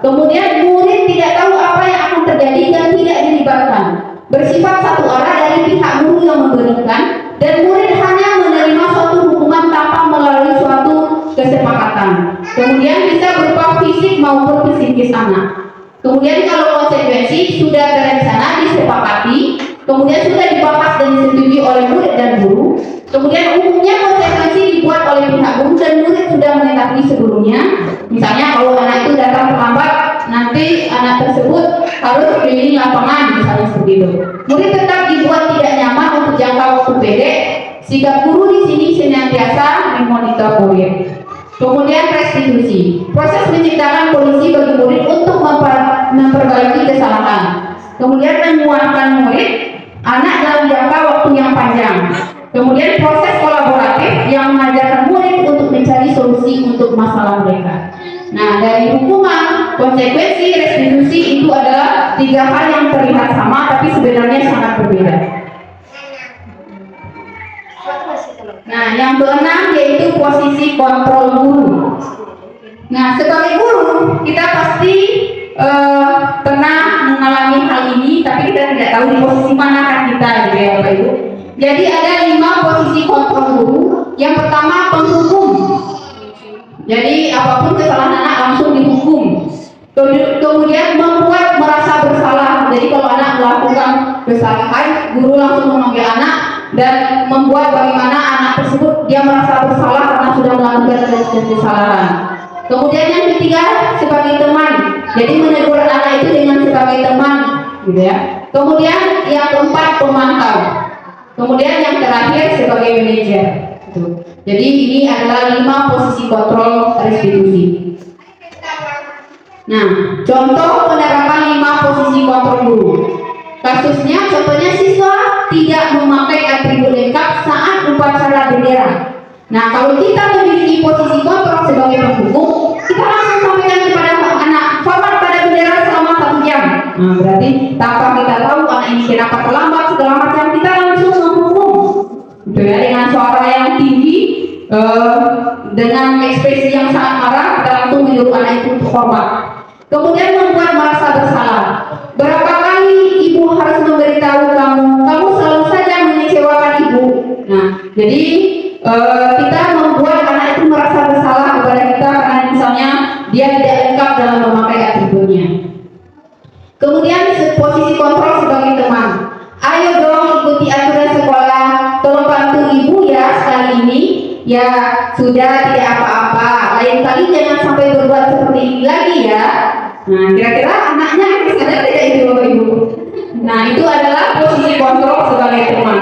Kemudian murid tidak tahu apa yang akan terjadi dan tidak dilibatkan. Bersifat satu arah dari pihak guru yang memberikan dan murid hanya menerima suatu hukuman tanpa melalui suatu kesepakatan. Kemudian bisa berupa fisik maupun psikis anak. Kemudian kalau konsekuensi sudah terencana, disepakati, kemudian sudah dibahas dan disetujui oleh murid dan guru. Kemudian umumnya konsekuensi dibuat oleh pihak guru dan murid sudah mengetahui sebelumnya. Misalnya kalau anak itu datang terlambat, nanti anak tersebut harus keliling lapangan, misalnya seperti itu. Murid tetap dibuat tidak nyaman untuk jangka waktu pendek. Sikap guru di sini senantiasa memonitor murid. Kemudian restitusi, proses menciptakan kondisi bagi murid untuk memperbaiki kesalahan. Kemudian menguatkan murid anak dalam jangka waktu yang panjang. Kemudian proses kolaboratif yang mengajarkan murid untuk mencari solusi untuk masalah mereka. Nah, dari hukuman, konsekuensi, restitusi itu adalah 3 hal yang terlihat sama tapi sebenarnya sangat berbeda. Nah, yang keenam yaitu posisi kontrol guru. Nah, sebagai guru kita pasti pernah mengalami hal ini, tapi kita tidak tahu di posisi mana kan kita, gitu ya Bapak Ibu. Jadi ada 5 posisi kontrol guru. Yang pertama penghukum. Jadi apapun kesalahan anak langsung dihukum. Kemudian membuat merasa bersalah. Jadi kalau anak melakukan kesalahan, guru langsung memanggil anak dan membuat bagaimana anak tersebut dia merasa bersalah karena sudah melakukan kesalahan. Kemudian yang ketiga sebagai teman. Jadi menegur anak itu dengan sebagai teman, gitu ya. Kemudian yang keempat pemantau. Kemudian yang terakhir sebagai manajer. Gitu. Jadi ini adalah 5 posisi kontrol restitusi. Nah, contoh penerapan 5 posisi kontrol guru. Kasusnya, contohnya siswa tidak memakai atribut lengkap saat upacara bendera. Nah, kalau kita memiliki posisi kontrol sebagai penghukum, kita langsung sampaikan kepada anak hormat pada bendera selama 1 jam. Nah, berarti tanpa kita tahu anak ini kenapa terlambat segala macam, kita langsung menghukum. Gitu ya, dengan suara yang tinggi, dengan ekspresi yang sangat marah, kita langsung menyuruh anak itu untuk hormat. Kemudian membuat merasa bersalah. Berapa kali ibu harus memberitahu kamu selalu saja mengecewakan ibu. Nah, jadi kita membuat anak itu merasa bersalah kepada kita karena misalnya dia tidak lengkap dalam memakai atributnya. Kemudian posisi kontrol sebagai teman. Ayo dong ikuti aturan sekolah, tolong bantu ibu ya sekali ini ya sudah tidak apa-apa. Lain kali jangan sampai berbuat seperti ini lagi ya. Nah, kira-kira anaknya sadar tidak itu Bapak Ibu? Nah, itu adalah posisi kontrol sebagai teman.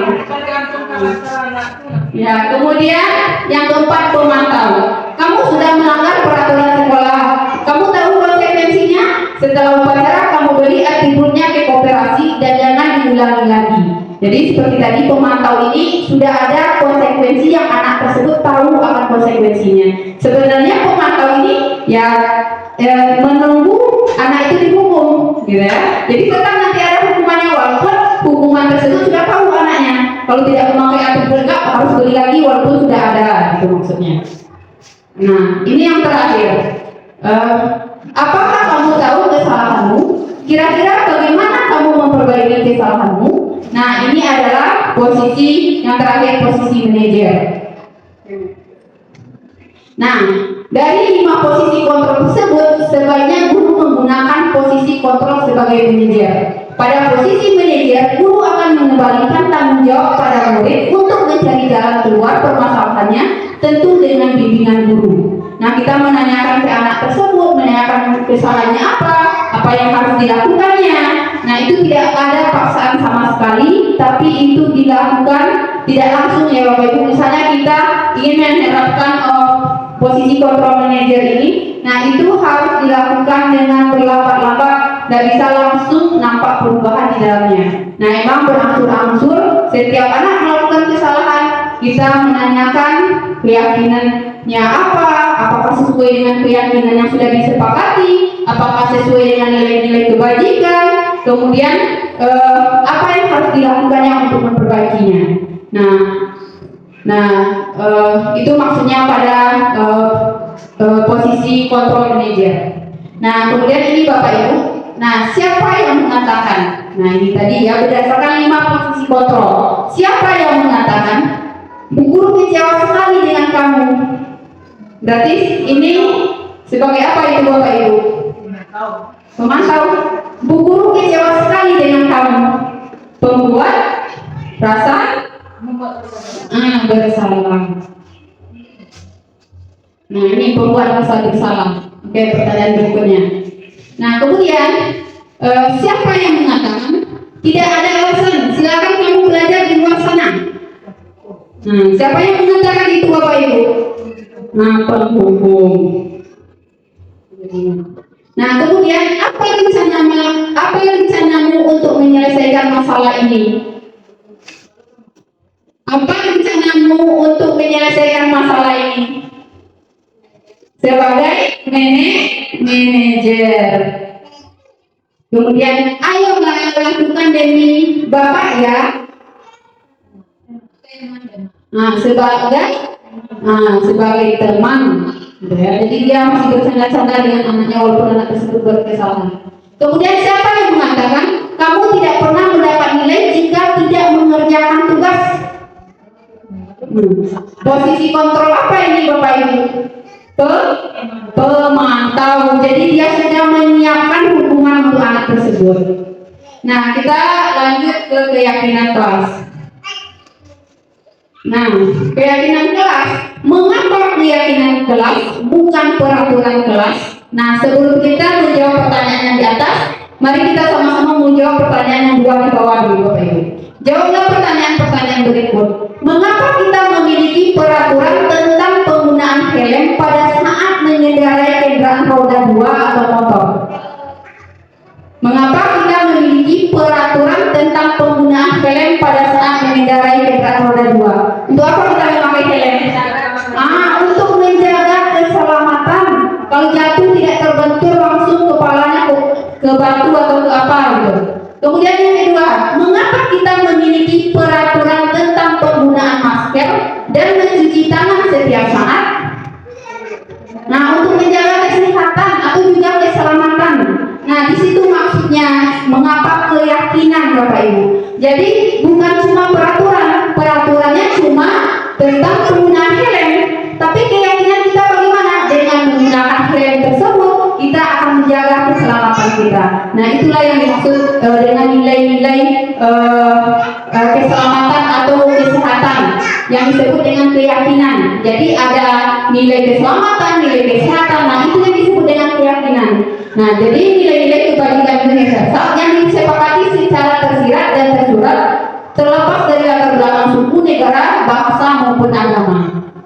Ya, kemudian yang keempat, pemantau. Kamu sudah melanggar peraturan sekolah. Kamu tahu konsekuensinya? Setelah upacara kamu beri atributnya ke koperasi dan jangan diulangi lagi. Jadi seperti tadi, pemantau ini sudah ada konsekuensi yang anak tersebut tahu akan konsekuensinya. Sebenarnya pemantau ini ya menunggu anak itu dihukum, gitu ya. Jadi tetap nanti ada hukumannya, walaupun hukuman tersebut sudah tahu anaknya. Kalau tidak memakai atribut lengkap harus beli lagi walaupun sudah ada, itu maksudnya. Nah, ini yang terakhir. Apakah kamu tahu kesalahanmu? Kira-kira bagaimana kamu memperbaiki kesalahanmu? Nah, ini adalah posisi yang terakhir, posisi manajer. Nah, dari 5 posisi kontrol tersebut, sebaiknya guru menggunakan posisi kontrol sebagai manajer. Pada posisi manajer, guru akan mengembalikan tanggung jawab pada murid untuk mencari jalan keluar permasalahannya, tentu dengan bimbingan guru. Nah, kita menanyakan ke anak tersebut, menanyakan kesalahannya apa yang harus dilakukannya. Nah, itu tidak ada paksaan sama sekali, tapi itu dilakukan tidak langsung ya Bapak Ibu. Misalnya kita ingin menerapkan posisi kontrol manajer ini, nah itu harus dilakukan dengan berlambat-lambat, tidak bisa langsung nampak perubahan di dalamnya. Nah, emang berangsur-angsur. Setiap anak melakukan kesalahan, kita menanyakan keyakinannya apakah sesuai dengan keyakinan yang sudah disepakati, apakah sesuai dengan nilai-nilai kebajikan, kemudian apa yang harus dilakukannya untuk memperbaikinya. Nah, itu maksudnya pada posisi kontrol manajer. Nah, kemudian ini Bapak Ibu. Nah, siapa yang mengatakan? Nah, ini tadi ya berdasarkan 5 posisi kontrol. Siapa yang mengatakan? Bu guru kecewa sekali dengan kamu. Berarti ini sebagai apa itu Bapak Ibu? Pemantau. Bu guru kecewa sekali dengan kamu. Pembuat rasa bersalah. Nah, ini pembuat rasa bersalah. Oke, pertanyaan berikutnya. Nah, kemudian siapa yang mengatakan tidak ada alasan, silakan kamu belajar di luar sana. Nah, siapa yang mengatakan itu Bapak Ibu? Nah, penghukum. Nah, kemudian apa rencanamu untuk menyelesaikan masalah ini? Apa rencanamu untuk menyelesaikan masalah ini? Sebagai manajer. Kemudian, ayolah lakukan demi Bapak ya. Nah, sebagai teman. Ya, jadi dia masih bercanda-canda dengan anaknya walaupun anak tersebut berkesalahan. Kemudian siapa yang mengatakan kamu tidak pernah mendapat nilai jika tidak mengerjakan tugas? Posisi kontrol apa ini Bapak Ibu? Pemantau. Jadi dia sudah menyiapkan hukuman untuk anak tersebut. Nah, kita lanjut ke keyakinan kelas. Nah, keyakinan kelas. Mengapa keyakinan kelas bukan peraturan kelas? Nah, sebelum kita menjawab pertanyaan yang di atas, mari kita sama-sama menjawab pertanyaan yang dua di bawah dulu Bapak Ibu. Jawablah pertanyaan-pertanyaan berikut. Mengapa kita memiliki peraturan tentang penggunaan helm pada saat mengendarai kendaraan roda 2 atau motor? Mengapa kita memiliki peraturan tentang penggunaan helm pada saat mengendarai kendaraan roda 2? Untuk apa kita memakai helm? Untuk menjaga keselamatan. Kalau jatuh tidak terbentur langsung kepalanya ke batu atau ke apa gitu. Kemudian yang kedua, mengapa kita memiliki peraturan tentang penggunaan masker dan mencuci tangan setiap saat? Nah, untuk menjaga kesehatan atau juga keselamatan. Nah, di situ maksudnya mengapa keyakinan Bapak Ibu. Jadi bukan cuma peraturannya cuma tentang penggunaan helm, tapi keyakinan kita bagaimana dengan menggunakan helm tersebut kita akan menjaga keselamatan kita. Nah, itulah yang dimaksud dengan nilai-nilai keselamatan atau kesehatan yang disebut dengan keyakinan. Jadi ada nilai keselamatan, nilai kesehatan. Nah, itu yang disebut dengan keyakinan. Nah, jadi nilai-nilai kebajikan Indonesia yang disepakati secara tersirat dan tersurat terlepas dari latar belakang suku, negara, bangsa maupun agama.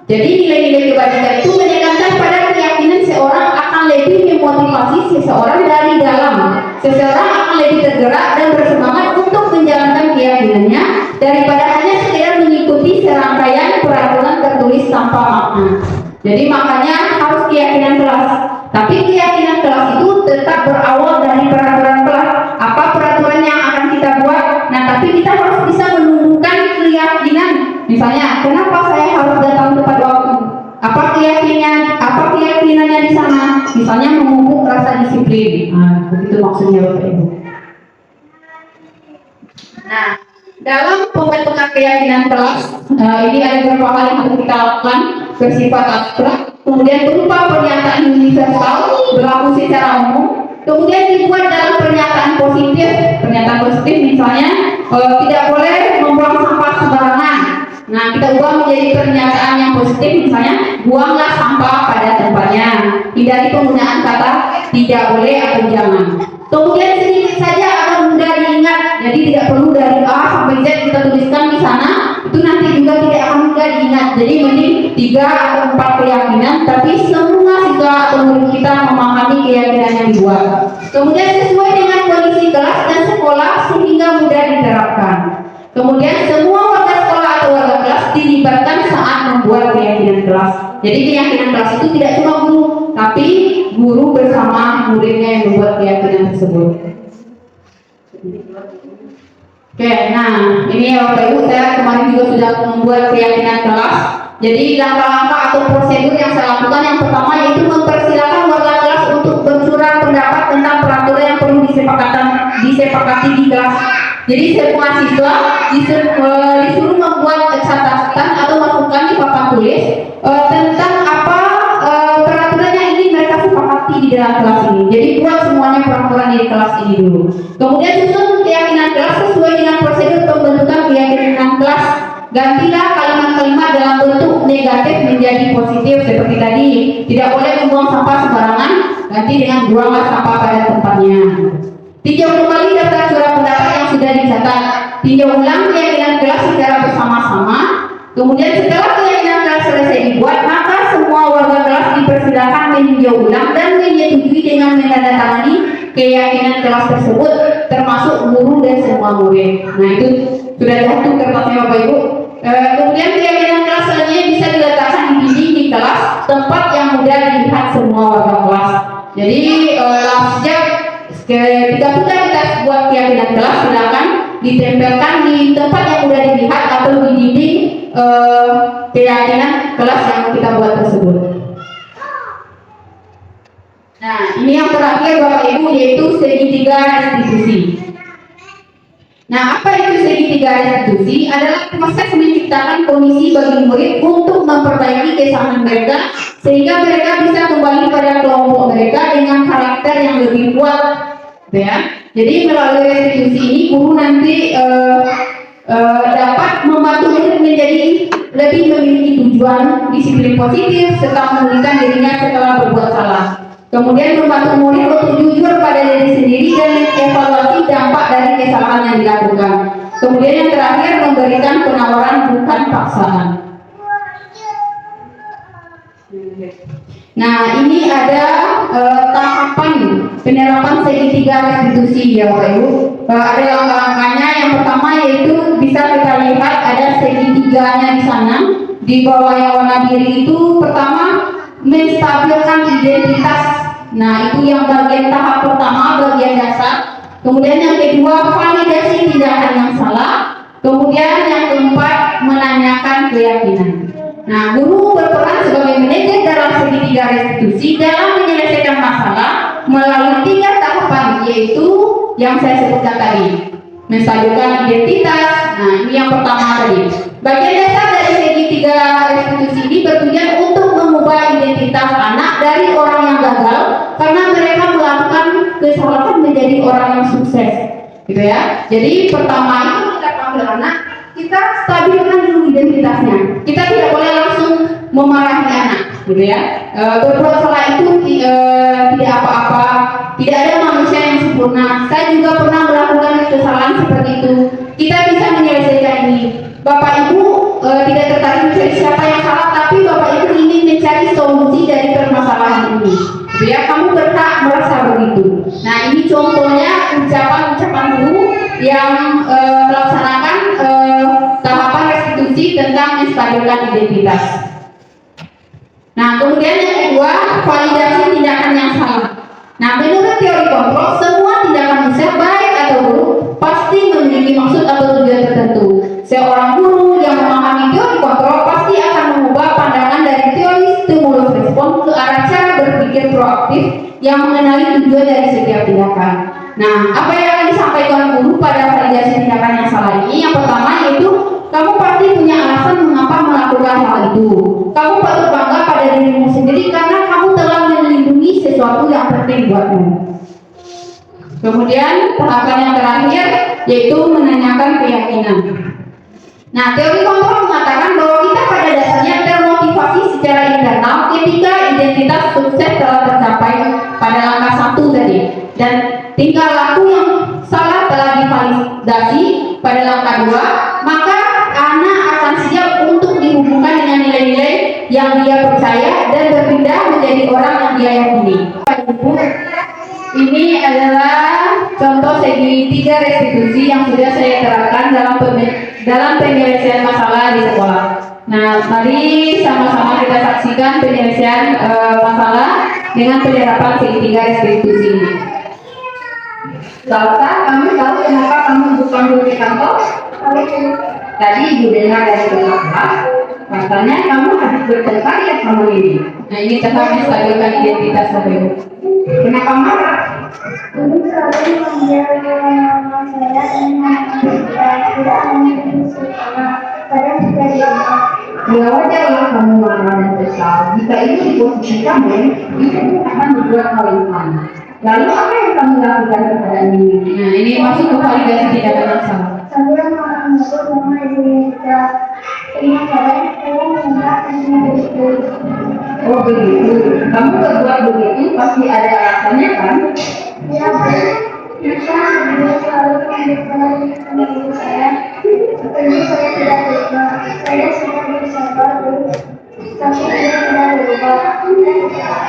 Jadi nilai-nilai kebajikan itu menekankan pada keyakinan seorang akan lebih memotivasi seseorang dari dalam. Seseorang akan lebih tergerak dan bersemangat untuk menjalankan keyakinannya daripada hanya sekedar mengikuti serangkaian peraturan tertulis tanpa makna. Jadi makanya harus keyakinan kelas. Tapi keyakinan kelas itu tetap berawal dari peraturan kelas. Apa peraturan yang akan kita buat? Nah, tapi kita harus bisa menumbuhkan keyakinan. Misalnya, kenapa saya harus datang tepat waktu? Apa keyakinannya di sana? Misalnya memupuk rasa disiplin. Nah, begitu maksudnya Bapak Ibu. Nah, dalam pembentukan keyakinan kelas, ini ada beberapa hal yang harus kita lakukan bersifat abstrak, kemudian berupa pernyataan universal berlaku secara umum, kemudian dibuat dalam pernyataan positif. Pernyataan positif misalnya tidak boleh membuang sampah sembarangan. Nah, kita ubah menjadi pernyataan yang positif, misalnya buanglah sampah pada tempatnya. Hindari penggunaan kata tidak boleh atau jangan. Kemudian sedikit saja agar mudah diingat, jadi tidak perlu dari A sampai Z kita tuliskan di sana, itu nanti juga tidak akan mudah diingat. Jadi mending 3 atau 4 keyakinan, tapi semua siswa atau murid kita memahami keyakinan yang dibuat. Kemudian sesuai dengan kondisi kelas dan sekolah sehingga mudah diterapkan. Kemudian semua warga sekolah atau warga kelas dilibatkan saat membuat keyakinan kelas. Jadi keyakinan kelas itu tidak cuma guru, tapi guru bersama muridnya yang membuat keyakinan tersebut. Oke, nah ini ya Bapak Ibu, saya kemarin juga sudah membuat keyakinan kelas. Jadi langkah-langkah atau prosedur yang saya lakukan, yang pertama yaitu mempersilahkan warga kelas untuk bercurah pendapat tentang peraturan yang perlu disepakati di kelas. Jadi semua siswa disuruh membuat catatan atau masukkan di papan tulis tentang apa peraturan yang ingin mereka sepakati di dalam kelas ini. Jadi buat semuanya peraturan di kelas ini dulu. Kemudian susun keyakinan kelas sesuai dengan prosedur pembentukan keyakinan kelas. Gantilah kalimat-kalimat dalam bentuk negatif menjadi positif seperti tadi. Tidak boleh membuang sampah sembarangan, ganti dengan buanglah sampah pada tempatnya. Tinjau kembali daftar curah pendapat yang sudah dicatat. Tinjau ulang keyakinan kelas secara bersama-sama. Kemudian setelah keyakinan kelas selesai dibuat, maka semua warga kelas dipersilakan meninjau ulang dan menyetujui dengan menandatangani keyakinan kelas tersebut, termasuk guru dan semua murid. Nah, itu sudah jatuh kertasnya Bapak Ibu. Kemudian keyakinan kelas selanjutnya bisa diletakkan di dinding di kelas, tempat yang mudah dilihat semua warga kelas. Jadi sejak ketika sudah kita buat keyakinan kelas, silakan ditempelkan di tempat yang mudah dilihat atau di dinding keyakinan kelas yang kita buat tersebut. Nah, ini yang terakhir Bapak Ibu, yaitu segitiga restitusi. Nah, apa itu segitiga restitusi? Adalah proses menciptakan kondisi bagi murid untuk memperbaiki kesalahan mereka sehingga mereka bisa kembali pada kelompok mereka dengan karakter yang lebih kuat, ya. Jadi melalui restitusi ini guru nanti dapat membantu murid menjadi lebih memiliki tujuan, disiplin positif, serta memulihkan dirinya setelah berbuat salah. Kemudian membantu murid untuk jujur pada diri sendiri dan mengevaluasi dampak dari kesalahan yang dilakukan. Kemudian yang terakhir memberikan penawaran bukan paksaan. Nah, ini ada tahapan penerapan segitiga restitusi ya Bapak Ibu. Ada langkah-langkahnya. Yang pertama yaitu bisa kita lihat ada segitiganya di sana. Di bawah yang warna biru itu pertama menstabilkan identitas. Nah, itu yang bagian tahap pertama, bagian dasar. Kemudian yang kedua, validasi tindakan yang salah. Kemudian yang keempat, menanyakan keyakinan. Nah, guru berperan sebagai manajer dalam segitiga restitusi dalam menyelesaikan masalah melalui 3 tahapan, yaitu yang saya sebutkan tadi. Menstabilkan identitas. Nah, ini yang pertama tadi. Bagian dasar dari segitiga restitusi ini bertujuan untuk mengubah identitas anak dari orang yang gagal karena mereka melakukan kesalahan menjadi orang yang sukses, gitu ya. Jadi pertama itu kita panggil anak, kita stabilkan dulu identitasnya. Kita tidak boleh langsung memarahi anak, gitu ya. Berbuat salah itu tidak apa-apa, tidak ada manusia yang sempurna. Saya juga pernah melakukan kesalahan seperti itu. Kita bisa menyelesaikan ini. Bapak Ibu tidak tertarik mencari siapa yang salah, tapi Bapak Ibu ingin mencari solusi dari permasalahan ini. Gitu ya, kamu berhak merasa begitu. Nah, ini contohnya ucapan-ucapan guru yang melaksanakan tahapan restitusi tentang menstabilkan identitas. Nah, kemudian yang kedua, validasi tindakan yang salah. Nah, menurut teori kontrol, semua tindakan usaha baik atau buruk pasti memiliki maksud atau tujuan tertentu. Seorang guru yang memahami teori kontrol pasti akan mengubah pandangan dari teori stimulus respon ke arah cara berpikir proaktif yang mengenali tujuan dari setiap tindakan. Nah, apa yang akan disampaikan guru pada validasi tindakan yang salah ini? Yang pertama yaitu kamu pasti punya alasan mengapa melakukan hal itu. Kamu patut bangga pada dirimu sendiri karena kamu telah melindungi sesuatu yang penting buatmu. Kemudian tahapan yang terakhir yaitu menanyakan keyakinan. Nah, teori kontrol mengatakan bahwa kita pada dasarnya termotivasi secara internal ketika identitas sukses telah tercapai pada langkah 1 tadi, dan tingkah laku yang salah telah divalidasi pada langkah 2, maka anak akan siap untuk dihubungkan dengan nilai-nilai yang dia percaya dan berpindah menjadi orang yang dia yakini. Ini adalah contoh segi 3 restitusi yang sudah saya terapkan dalam penyelesaian masalah di sekolah. Nah, mari sama-sama kita saksikan penyelesaian masalah dengan penerapan segi 3 restitusi ini. Salsa, kamu tahu kenapa kamu bukan guru di kantor? Tadi ibu dengar dari kelas, katanya kamu habis bertengkar ya sama ini. Nah, ini tahap menstabilkan identitas Bapak Ibu. Kenapa marah? Ini selalu membiarkan mama saya dan tidak memiliki sekolah. Saya sudah diangkat. Ya wajarlah kamu marah dan kesal. Jika itu di posisi kamu, itu akan membuat hal yang sama. Lalu apa yang kamu lakukan kepada ini? Nah, ini masuk ke validasi tindakan yang salah. Saya mengatur mama juga. Terima kasih. Saya minta itu. Oh begitu. Kamu berbuat begitu pasti ada alasannya kan? Ya, bisa beliau selalu mendeklarasikan diri saya. Tentu saya tidak lupa. Saya sudah bersabar, tapi saya tidak lupa.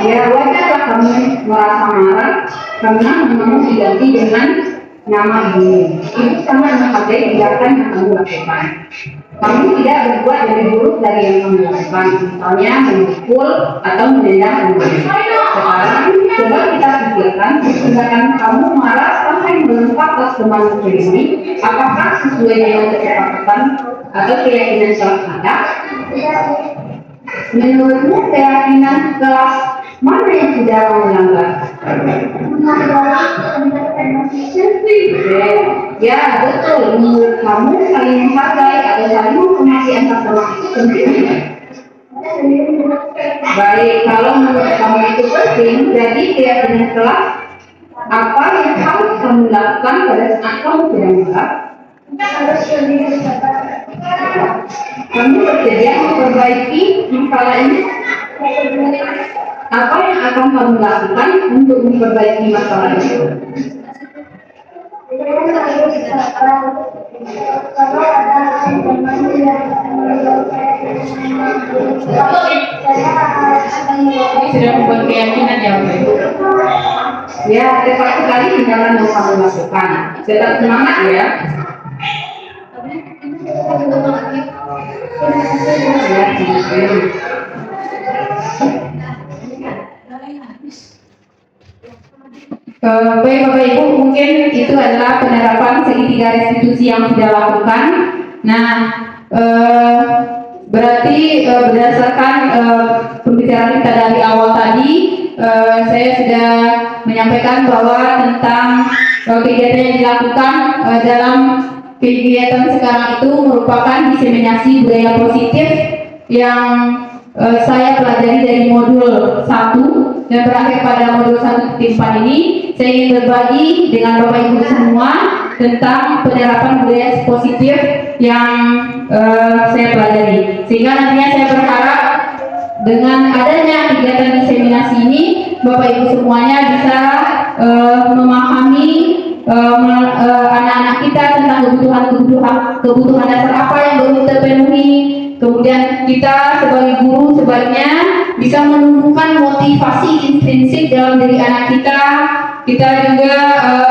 Ya wajarlah kamu merasa marah karena kamu diganti dengan nama ini. Itu sama menghargai tindakan yang kamu lakukan. Kamu tidak berbuat lebih buruk dari yang kamu lakukan, misalnya memukul atau menendang kembali. Sekarang coba kita pikirkan tindakan kamu marah sampai melompat ke teman ini, apakah sesuai dengan kesepakatan atau keyakinan kelas Anda? Menurutmu keyakinan kelas mana yang sudah melanggar? Ya betul, menurut kamu saling menghargai atau saling menghormati antar kelas itu penting. Baik, kalau menurut kamu itu penting, jadi keyakinan kelas apa yang harus kamu lakukan pada saat kamu sedang marah? Harus lebih bersabar. Kamu bersedia memperbaiki masalah ini? Apa yang akan kamu lakukan untuk memperbaiki masalah itu? Saya selalu bersabar. Kalau ada teman yang menurut saya akan Sudah membuat keyakinan ya Pak Ibu? Ya, tepat sekali tindakan yang kamu lakukan. Tetap semangat ya. Baik Bapak Ibu, mungkin itu adalah penerapan segitiga restitusi yang sudah lakukan. Nah, berarti berdasarkan pembicaraan kita dari awal tadi, saya sudah menyampaikan bahwa tentang kegiatan yang dilakukan dalam kegiatan sekarang itu merupakan diseminasi budaya positif yang saya pelajari dari modul 1 dan berakhir pada modul 1.4 ini. Saya ingin berbagi dengan Bapak Ibu semua tentang penerapan budaya positif yang saya pelajari, sehingga nantinya saya berharap dengan adanya kegiatan diseminasi ini, Bapak Ibu semuanya bisa memahami anak-anak kita tentang kebutuhan dasar apa yang belum terpenuhi. Kemudian kita sebagai guru sebaiknya bisa menumbuhkan motivasi intrinsik dalam diri anak kita. Kita juga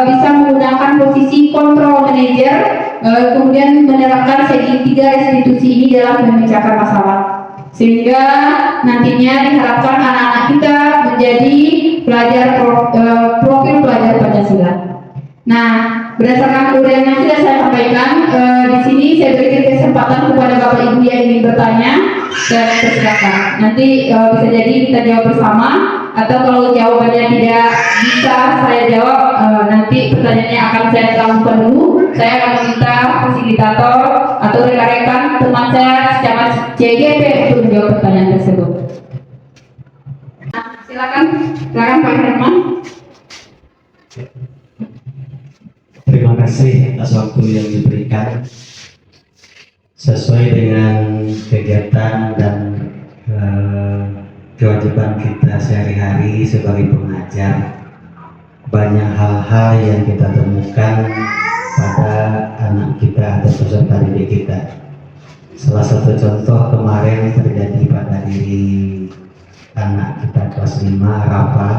bisa menggunakan posisi control manager, kemudian menerapkan segitiga restitusi ini dalam memecahkan masalah, sehingga nantinya diharapkan anak-anak kita menjadi profil pelajar Pancasila. Nah, berdasarkan uraian yang sudah saya sampaikan, di sini saya berikan kesempatan kepada Bapak Ibu yang ingin bertanya dan silakan. Nanti bisa jadi kita jawab bersama, atau kalau jawabannya tidak bisa saya jawab, nanti pertanyaannya akan saya lakukan dulu. Saya akan meminta fasilitator atau rekan-rekan teman saya secara CGP untuk menjawab pertanyaan tersebut. Nah, silakan Pak Herman. Terima kasih atas waktu yang diberikan. Sesuai dengan kegiatan dan kewajiban kita sehari-hari sebagai pengajar, banyak hal-hal yang kita temukan pada anak kita atau peserta didik kita. Salah satu contoh kemarin terjadi pada diri anak kita kelas 5, Rafa.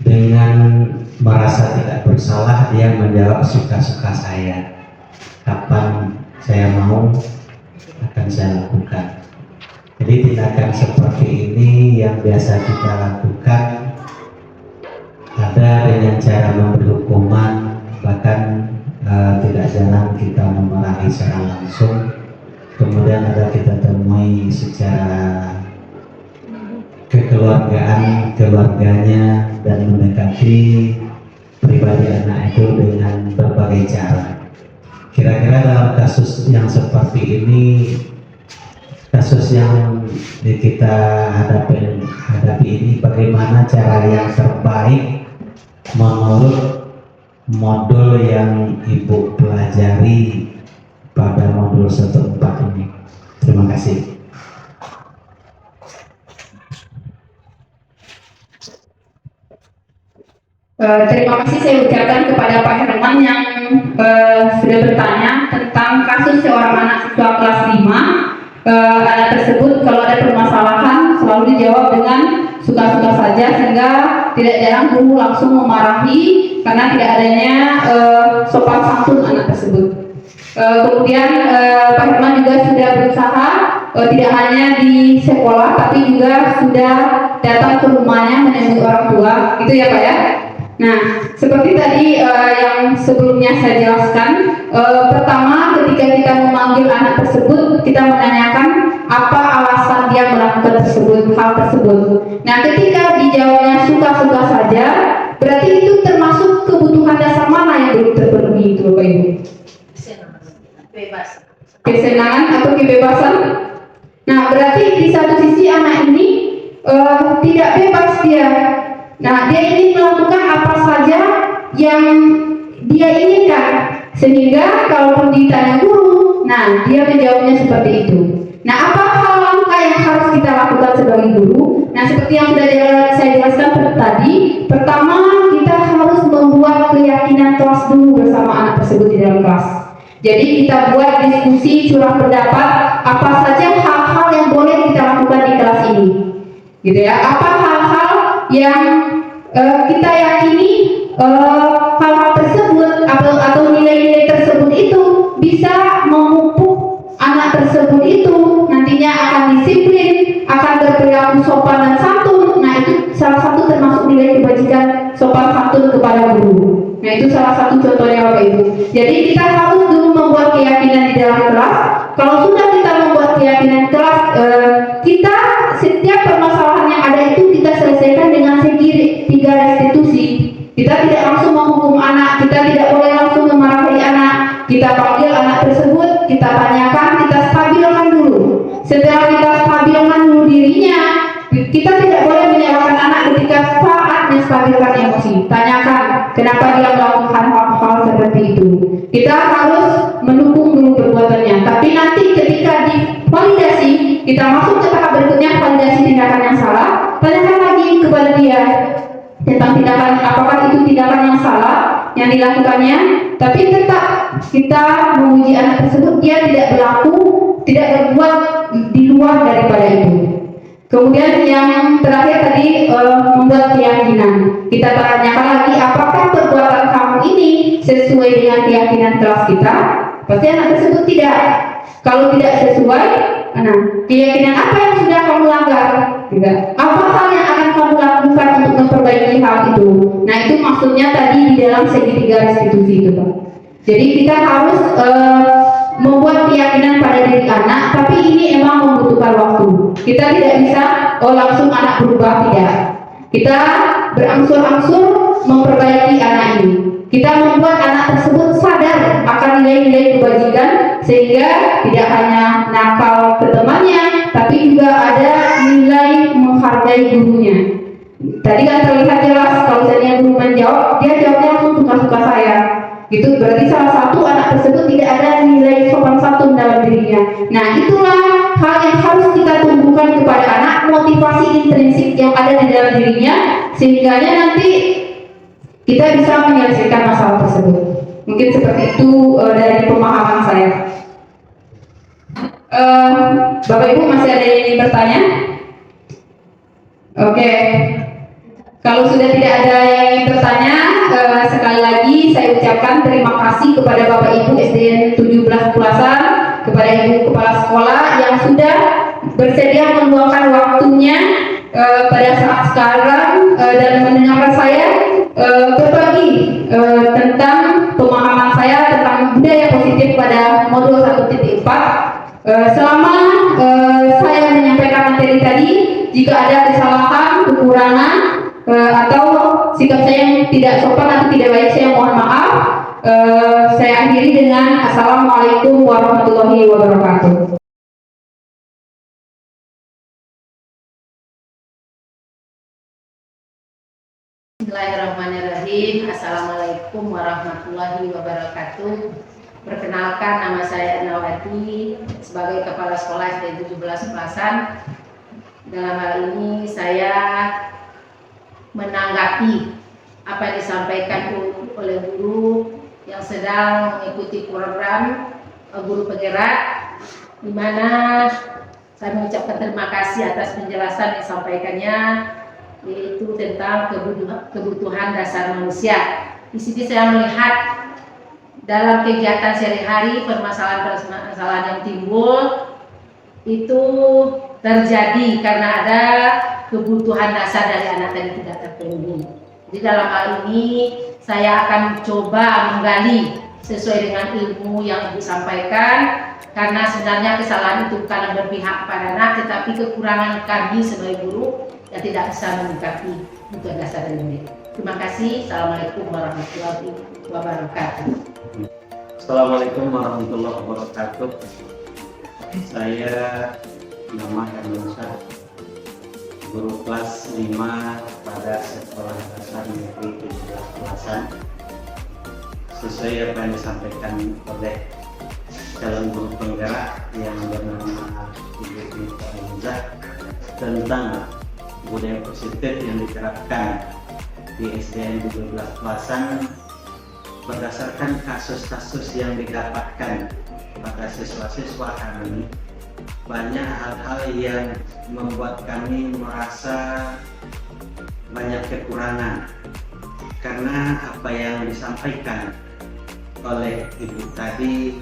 Dengan merasa tidak bersalah, dia menjawab suka-suka saya. Kapan saya mau, akan saya lakukan. Jadi tindakan seperti ini yang biasa kita lakukan, ada dengan cara memberi hukuman, bahkan tidak jarang kita memarahi secara langsung. Kemudian ada kita temui secara keluarganya dan mendekati pribadi anak itu dengan berbagai cara. Kira-kira dalam kasus yang seperti ini, kasus yang kita hadapi ini, bagaimana cara yang terbaik menurut modul yang Ibu pelajari pada modul 1.4 ini? Terima kasih. Terima kasih saya ucapkan kepada Pak Herman yang sudah bertanya tentang kasus seorang anak siswa kelas 5. Anak tersebut kalau ada permasalahan selalu dijawab dengan suka-suka saja, sehingga tidak jarang guru langsung memarahi karena tidak adanya sopan santun anak tersebut. Kemudian Pak Herman juga sudah berusaha tidak hanya di sekolah tapi juga sudah datang ke rumahnya menemui orang tua, gitu ya Pak ya. Nah, seperti tadi yang sebelumnya saya jelaskan, pertama ketika kita memanggil anak tersebut, kita menanyakan apa alasan dia melakukan hal tersebut. Nah, ketika dijawabnya suka-suka saja, berarti itu termasuk kebutuhan dasar mana yang belum terpenuhi itu, Bapak Ibu? Kesenangan atau kebebasan. Nah, berarti di satu sisi anak ini tidak bebas dia. Nah, dia ingin melakukan apa saja yang dia inginkan, sehingga kalau ditanya guru, nah dia menjawabnya seperti itu. Nah, apa hal langkah yang harus kita lakukan sebagai guru? Nah, seperti yang sudah saya jelaskan tadi, pertama kita harus membuat keyakinan kelas dulu bersama anak tersebut di dalam kelas. Jadi kita buat diskusi, curah pendapat, apa saja hal-hal yang boleh kita lakukan di kelas ini, gitu ya. Apa hal-hal yang kita yakini hal-hal tersebut atau nilai-nilai tersebut itu bisa memupuk anak tersebut itu nantinya akan disiplin, akan berperilaku sopan dan santun. Nah, itu salah satu termasuk nilai kebajikan sopan santun kepada guru. Nah, itu salah satu contohnya Bapak Ibu. Jadi kita harus dulu membuat keyakinan di dalam kelas. Kalau sudah kita membuat keyakinan kelas, kita setiap permasalahan yang ada itu kita selesaikan dengan tiga restitusi. Kita tidak langsung menghukum anak, kita tidak boleh langsung memarahi anak. Kita panggil anak tersebut, kita tanyakan, kita stabilkan dulu. Setelah kita stabilkan dulu dirinya, kita tidak boleh menyalahkan anak ketika saat menstabilkan emosi. Tanyakan kenapa dia melakukan hal-hal seperti itu. Kita harus mendukung dulu perbuatannya. Tapi nanti ketika divalidasi, kita masuk ke tahap berikutnya validasi tindakan yang salah, tanyakan lagi kepada dia tentang tindakan apakah itu tindakan yang salah yang dilakukannya, tapi tetap kita memuji anak tersebut dia tidak berlaku, tidak berbuat di luar daripada itu. Kemudian yang terakhir tadi membuat keyakinan. Kita tanyakan lagi apakah perbuatan kamu ini sesuai dengan keyakinan kelas kita? Pasti anak tersebut tidak. Kalau tidak sesuai, nah, keyakinan apa yang sudah kamu langgar? Tidak. Apa hal yang akan kamu lakukan untuk memperbaiki hal itu? Nah, itu maksudnya tadi di dalam segitiga restitusi itu, Pak. Jadi kita harus membuat keyakinan pada diri anak, tapi ini emang membutuhkan waktu. Kita tidak bisa langsung anak berubah, tidak. Kita berangsur-angsur memperbaiki anak ini. Kita membuat anak tersebut sadar akan nilai-nilai kebajikan, sehingga tidak hanya nakal ke temannya, tapi juga ada nilai menghargai gurunya. Tadi kan terlihat jelas kalau misalnya guru menjawab, dia jawabnya langsung suka-suka saya. Itu berarti salah satu anak tersebut tidak ada nilai sopan santun dalam dirinya. Nah, itulah hal yang harus kita tumbuhkan kepada anak, motivasi intrinsik yang ada di dalam dirinya, sehingga nanti kita bisa menyelesaikan masalah tersebut. Mungkin seperti itu dari pemahaman saya. Bapak Ibu masih ada yang ingin bertanya? Oke. Kalau sudah tidak ada yang ingin bertanya, sekali lagi saya ucapkan terima kasih kepada Bapak Ibu SDN 17 Pulasan, kepada Ibu Kepala Sekolah yang sudah bersedia meluangkan waktunya pada saat sekarang dan mendengarkan saya berbagi tentang pemahaman saya tentang budaya positif pada modul 1.4. Selama saya menyampaikan materi tadi, jika ada kesalahan, kekurangan, atau sikap saya yang tidak sopan atau tidak baik, saya mohon maaf. Saya akhiri dengan Assalamualaikum warahmatullahi wabarakatuh. Bismillahirrahmanirrahim. Assalamualaikum warahmatullahi wabarakatuh. Perkenalkan, nama saya Nawati sebagai Kepala Sekolah SD 17 Pulasan. Dalam hal ini saya menanggapi apa yang disampaikan oleh guru yang sedang mengikuti program guru penggerak, di mana saya mengucapkan terima kasih atas penjelasan yang disampaikannya, yaitu tentang kebutuhan dasar manusia. Di sini saya melihat dalam kegiatan sehari-hari permasalahan-permasalahan yang timbul itu terjadi karena ada kebutuhan dasar dari anak tadi tidak terpenuhi. Jadi dalam hal ini saya akan coba menggali sesuai dengan ilmu yang Ibu sampaikan, karena sebenarnya kesalahan itu bukan berpihak pada anak, tetapi kekurangan kami sebagai guru yang tidak bisa menyikapi kebutuhan dasar dari murid. Terima kasih. Assalamualaikum warahmatullahi wabarakatuh. Assalamualaikum warahmatullahi wabarakatuh. Saya nama Hermansyah, guru kelas 5 pada Sekolah Dasar Negeri 17 Pulasan. Sesuai apa yang disampaikan oleh calon guru penggerak yang bernama Ibu Azizah tentang budaya positif yang diterapkan di SDN 17 Pulasan berdasarkan kasus-kasus yang didapatkan pada siswa-siswa kami, banyak hal-hal yang membuat kami merasa banyak kekurangan, karena apa yang disampaikan oleh Ibu tadi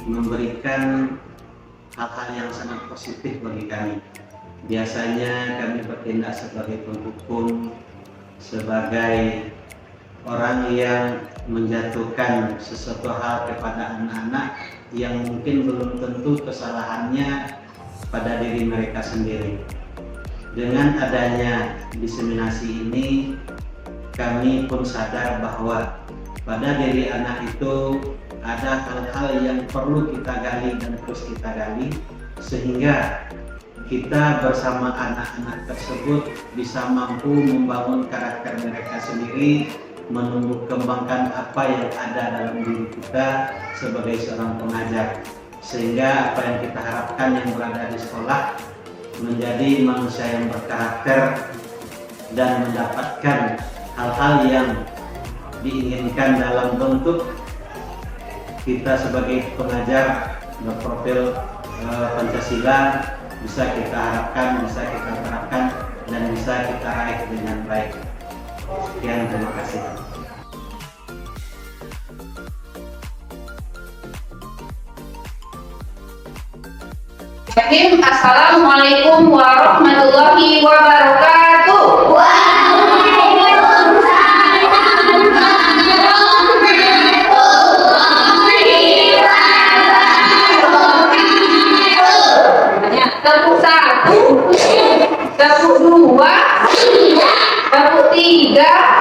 memberikan hal-hal yang sangat positif bagi kami. Biasanya kami bertindak sebagai penghukum, sebagai orang yang menjatuhkan sesuatu hal kepada anak-anak yang mungkin belum tentu kesalahannya pada diri mereka sendiri. Dengan adanya diseminasi ini, kami pun sadar bahwa pada diri anak itu ada hal-hal yang perlu kita gali dan terus kita gali, sehingga kita bersama anak-anak tersebut bisa mampu membangun karakter mereka sendiri, menumbuh kembangkan apa yang ada dalam diri kita sebagai seorang pengajar, sehingga apa yang kita harapkan yang berada di sekolah menjadi manusia yang berkarakter dan mendapatkan hal-hal yang diinginkan dalam bentuk kita sebagai pengajar berprofil Pancasila bisa kita harapkan, bisa kita terapkan, dan bisa kita raih dengan baik. Sekian, terima kasih. Assalamualaikum warahmatullahi wabarakatuh. Tepuk satu, tepuk dua, tepuk tiga,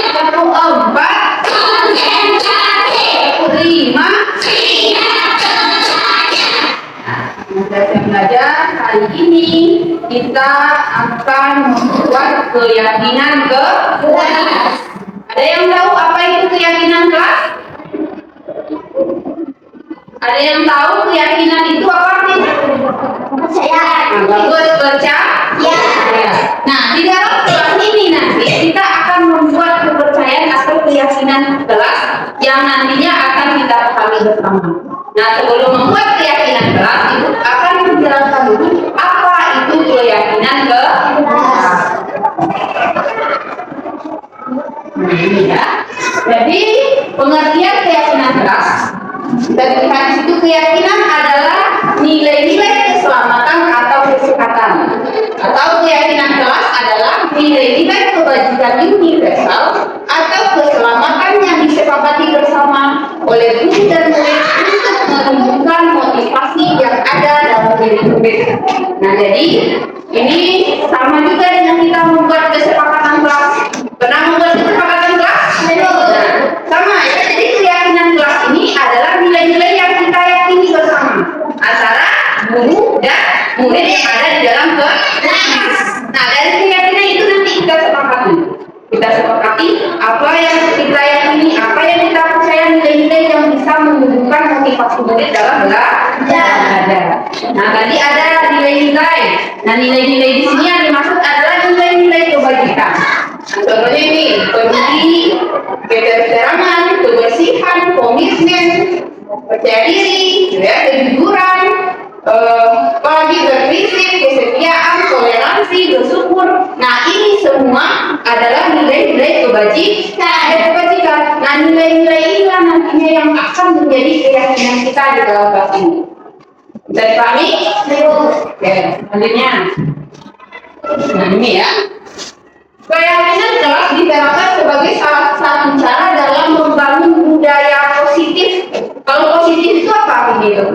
tepuk empat, tepuk lima. Belajar hari ini kita akan membuat keyakinan kelas. Ada yang tahu apa itu keyakinan kelas? Ada yang tahu keyakinan itu apa artinya? Bagus, percaya. Nah, di dalam kelas ini nanti kita akan membuat kepercayaan atau keyakinan kelas yang nantinya akan kita pahami bersama. Nah, sebelum membuat keyakinan kelas itu akan menjelaskan dulu apa itu keyakinan kelas. Nah, ini ya. Jadi pengertian keyakinan kelas dari hadis itu keyakinan adalah nilai-nilai keselamatan atau kesehatan, atau keyakinan kelas adalah nilai-nilai kebajikan universal atau keselamatan yang disepakati bersama oleh guru dan murid untuk menunjukkan motivasi yang ada dalam diri murid. Nah, jadi ini sama juga dengan kita membuat kesepakatan kelas. Pernah membuat kesepakatan kelas? Nah, sama ya. Jadi keyakinan kelas ini adalah nilai-nilai yang kita yakini bersama antara guru dan murid yang ada di dalam kelas. Nah, dari keyakinan itu nanti kita sepakati. Kita sepakati apa yang kita yakini, apa yang kita percaya, nilai-nilai yang bisa menunjukkan motivasi murid dalam belajar. Nah, tadi ada nilai-nilai. Nah, nilai-nilai di sini yang dimaksud adalah nilai-nilai kebajikan. Contohnya ini, peduli, kebersamaan, kebersihan, komitmen, percaya diri, ya, kejujuran, apalagi berprinsip, kesetiaan, toleransi, bersyukur. Nah, ini semua adalah nilai-nilai kebajikan. Nah, nilai-nilai inilah nantinya yang akan menjadi keyakinan kita di dalam kelas ini. Bisa dipahami? Oke, selanjutnya. Nah, ini ya. Keyakinan kelas diterapkan sebagai salah satu cara dalam membangun budaya positif. Kalau positif itu apa begitu?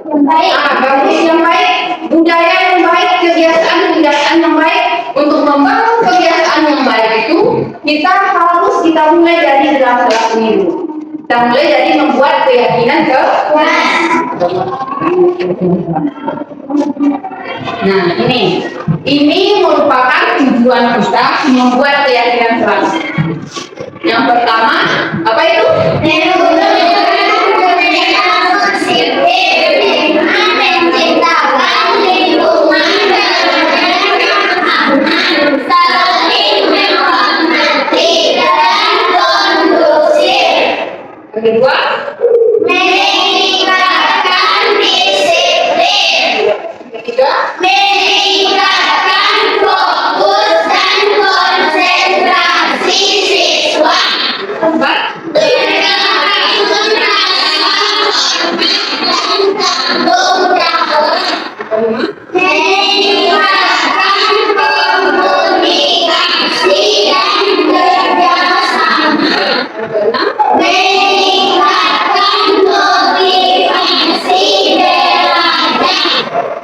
Yang baik. Bagus, yang baik, budaya yang baik, kebiasaan yang baik. Untuk membangun kebiasaan yang baik itu, kita mulai dari dalam kelas ini dulu. Kita mulai dari membuat keyakinan kelas. Nah, ini merupakan tujuan kita membuat keyakinan kelas. Yang pertama, apa itu? Menciptakan lingkungan saling menghormati dan kondusif. Yang kedua, meningkatkan disiplin. yang ketiga, Meningkatkan fokus dan konsentrasi siswa. keempat, kelima, Meningkatkan komunikasi dan kerjasama. keenam, Meningkatkan motivasi belajar.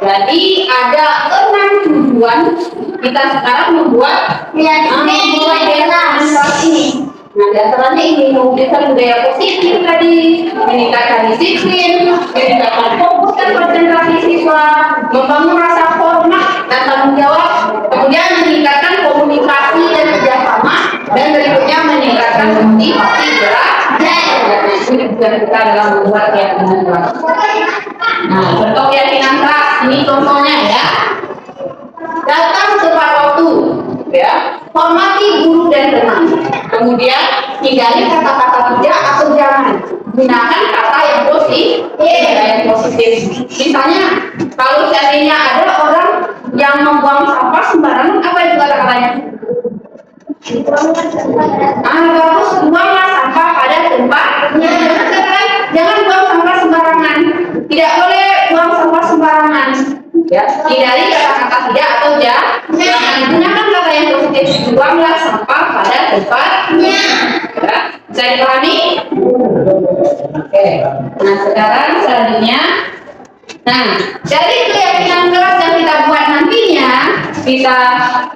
jadi ada 6 tujuan kita sekarang membuat kelas ini. Nah, di antaranya ini mewujudkan budaya positif tadi, meningkatkan disiplin, meningkatkan fokus dan konsentrasi siswa, membangun rasa hormat dan tanggung jawab, kemudian meningkatkan komunikasi dan kerjasama, dan berikutnya meningkatkan motivasi belajar. Ini tujuan kita dalam membuat keyakinan kelas. Nah, contoh keyakinan kelas ini contohnya ya. hindari kata-kata tidak atau jangan. Gunakan kata yang positif. Misalnya, kalau seandainya ada orang yang membuang sampah sembarangan, apa itu kata-katanya? Bagus, buanglah sampah pada tempatnya. Jangan buang sampah sembarangan. Tidak boleh buang sampah sembarangan. Ya, hindari kata-kata tidak atau jangan. Gunakan kata yang positif. Buanglah sampah pada tempatnya. Ya, bisa dipahami? Oke. Nah, sekarang selanjutnya. Nah, dari keyakinan kelas yang kita buat nantinya, kita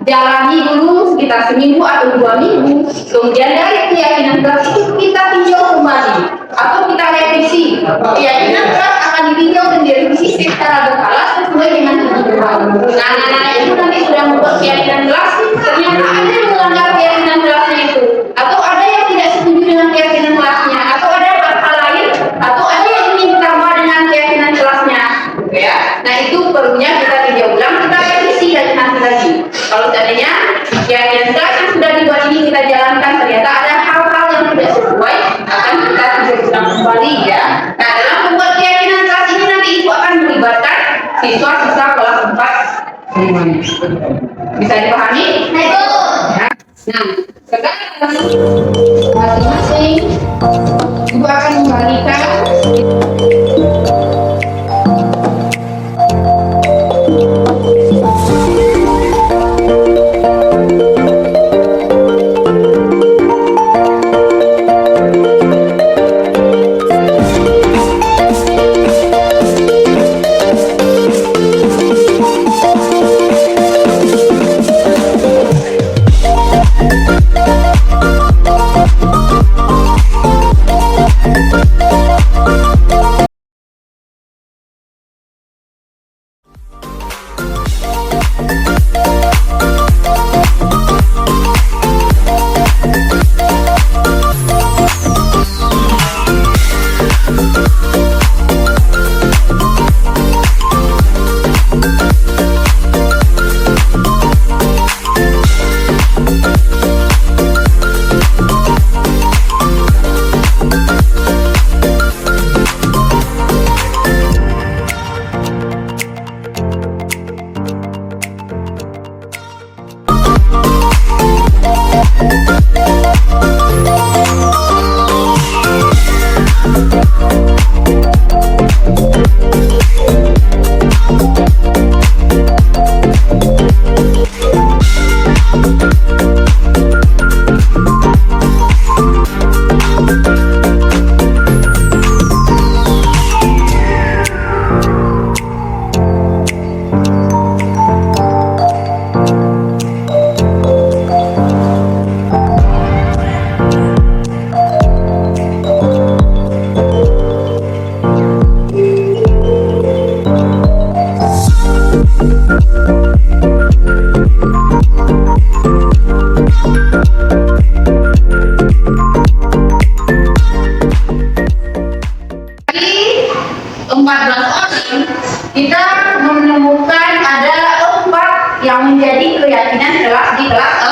jalani dulu sekitar seminggu atau 2 minggu. Kemudian dari keyakinan kelas itu kita tinjau kembali atau kita revisi. Keyakinan kelas akan ditinjau dan direvisi secara berkala sesuai dengan kebutuhan. Nah, anak-anak itu nanti sudah membuat keyakinan kelas, ternyata ada yang melanggar keyakinan kelasnya itu, atau ada yang tidak setuju dengan keyakinan kelasnya, atau ada hal lain, atau ada yang ingin ditambah dengan keyakinan kelasnya. Ya, nah itu perlunya kita tinjau ulang, kita revisi nanti lagi. Kalau seandainya keyakinan kelas yang sudah dibuat ini kita jalankan ternyata ada hal-hal yang tidak sesuai, akan kita tinjau ulang kembali ya. Nah, dalam membuat keyakinan kelas ini nanti ibu akan melibatkan siswa-siswa kelas 4 semuanya. Bisa dipahami? Nah, sekarang masing-masing ibu akan membalikan. Kita menemukan ada 4 yang menjadi keyakinan kelas di kelas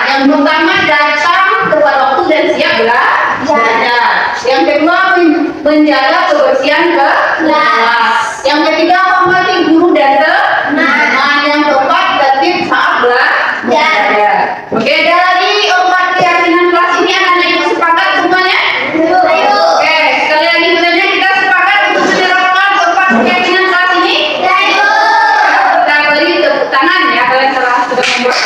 yang pertama datang tepat waktu dan siap belajar. Yang kedua menjaga kebersihan kelas. Yang ketiga hormati guru dan teman. Yang keempat tertib saat belajar. Oke, dari 4 keyakinan kelas ini anak-anak ibu sepakat semuanya? Oke, sekali lagi sebenarnya kita sepakat untuk menerapkan 4 keyakinan kelas ini? Kita beri tepuk tangan ya, kalian telah sudah membuat.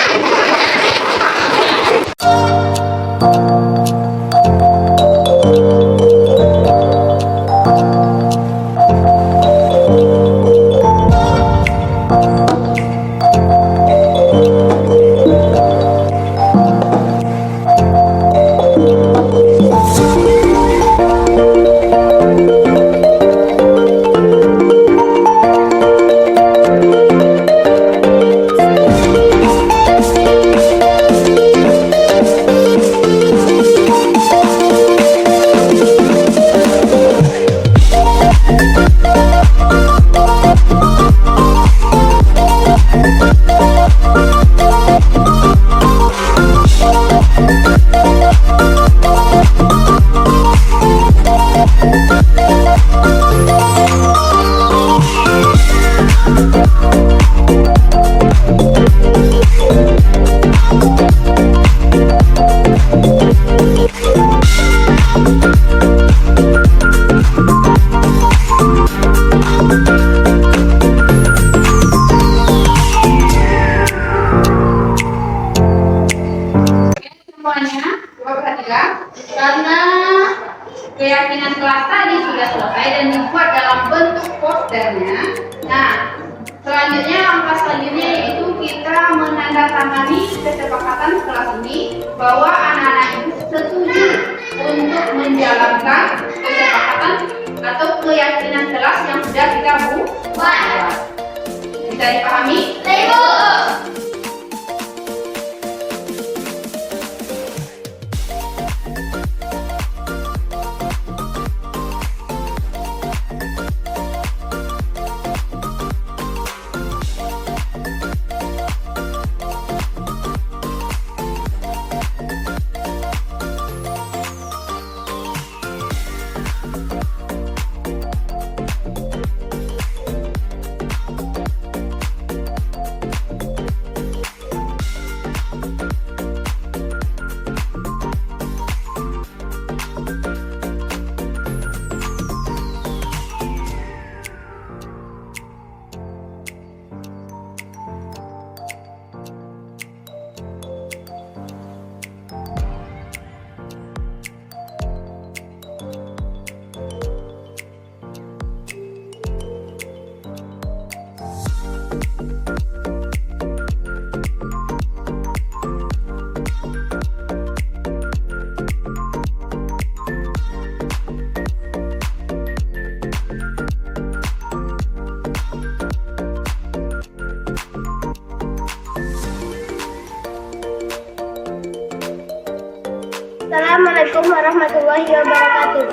keyakinan kelas tadi sudah selesai dan dibuat dalam bentuk posternya. Nah, selanjutnya langkah selanjutnya yaitu kita menandatangani kesepakatan kelas ini bahwa anak-anak itu setuju untuk menjalankan kesepakatan atau keyakinan kelas yang sudah kita buat. Bisa dipahami? Ibu. Assalamualaikum warahmatullahi wabarakatuh.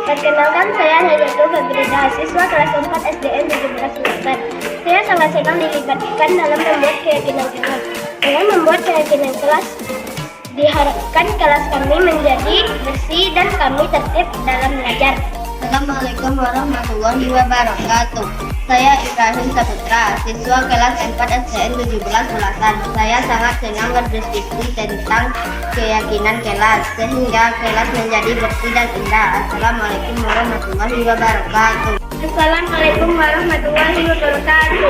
Perkenalkan, saya Hayatul Febrida, siswa kelas 4 SDN 17 Selatan. Saya sangat senang dilibatkan dalam membuat keyakinan kelas. Dengan membuat keyakinan kelas, diharapkan kelas kami menjadi bersih dan kami tertib dalam belajar. Assalamualaikum warahmatullahi wabarakatuh. Saya Ibrahim Saputra, siswa kelas 4 SDN 17 Belasan. Saya sangat senang berdiskusi tentang keyakinan kelas, sehingga kelas menjadi bersih dan indah. Assalamualaikum warahmatullahi wabarakatuh. Assalamualaikum warahmatullahi wabarakatuh.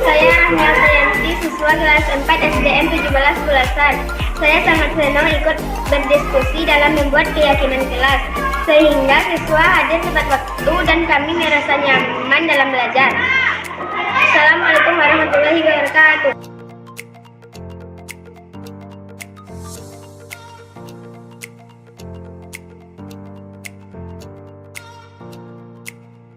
Saya Rahma Sayanti, siswa kelas 4 SDN 17 Belasan. Saya sangat senang ikut berdiskusi dalam membuat keyakinan kelas, sehingga siswa hadir tepat waktu dan kami merasa nyaman dalam belajar. Assalamualaikum warahmatullahi wabarakatuh.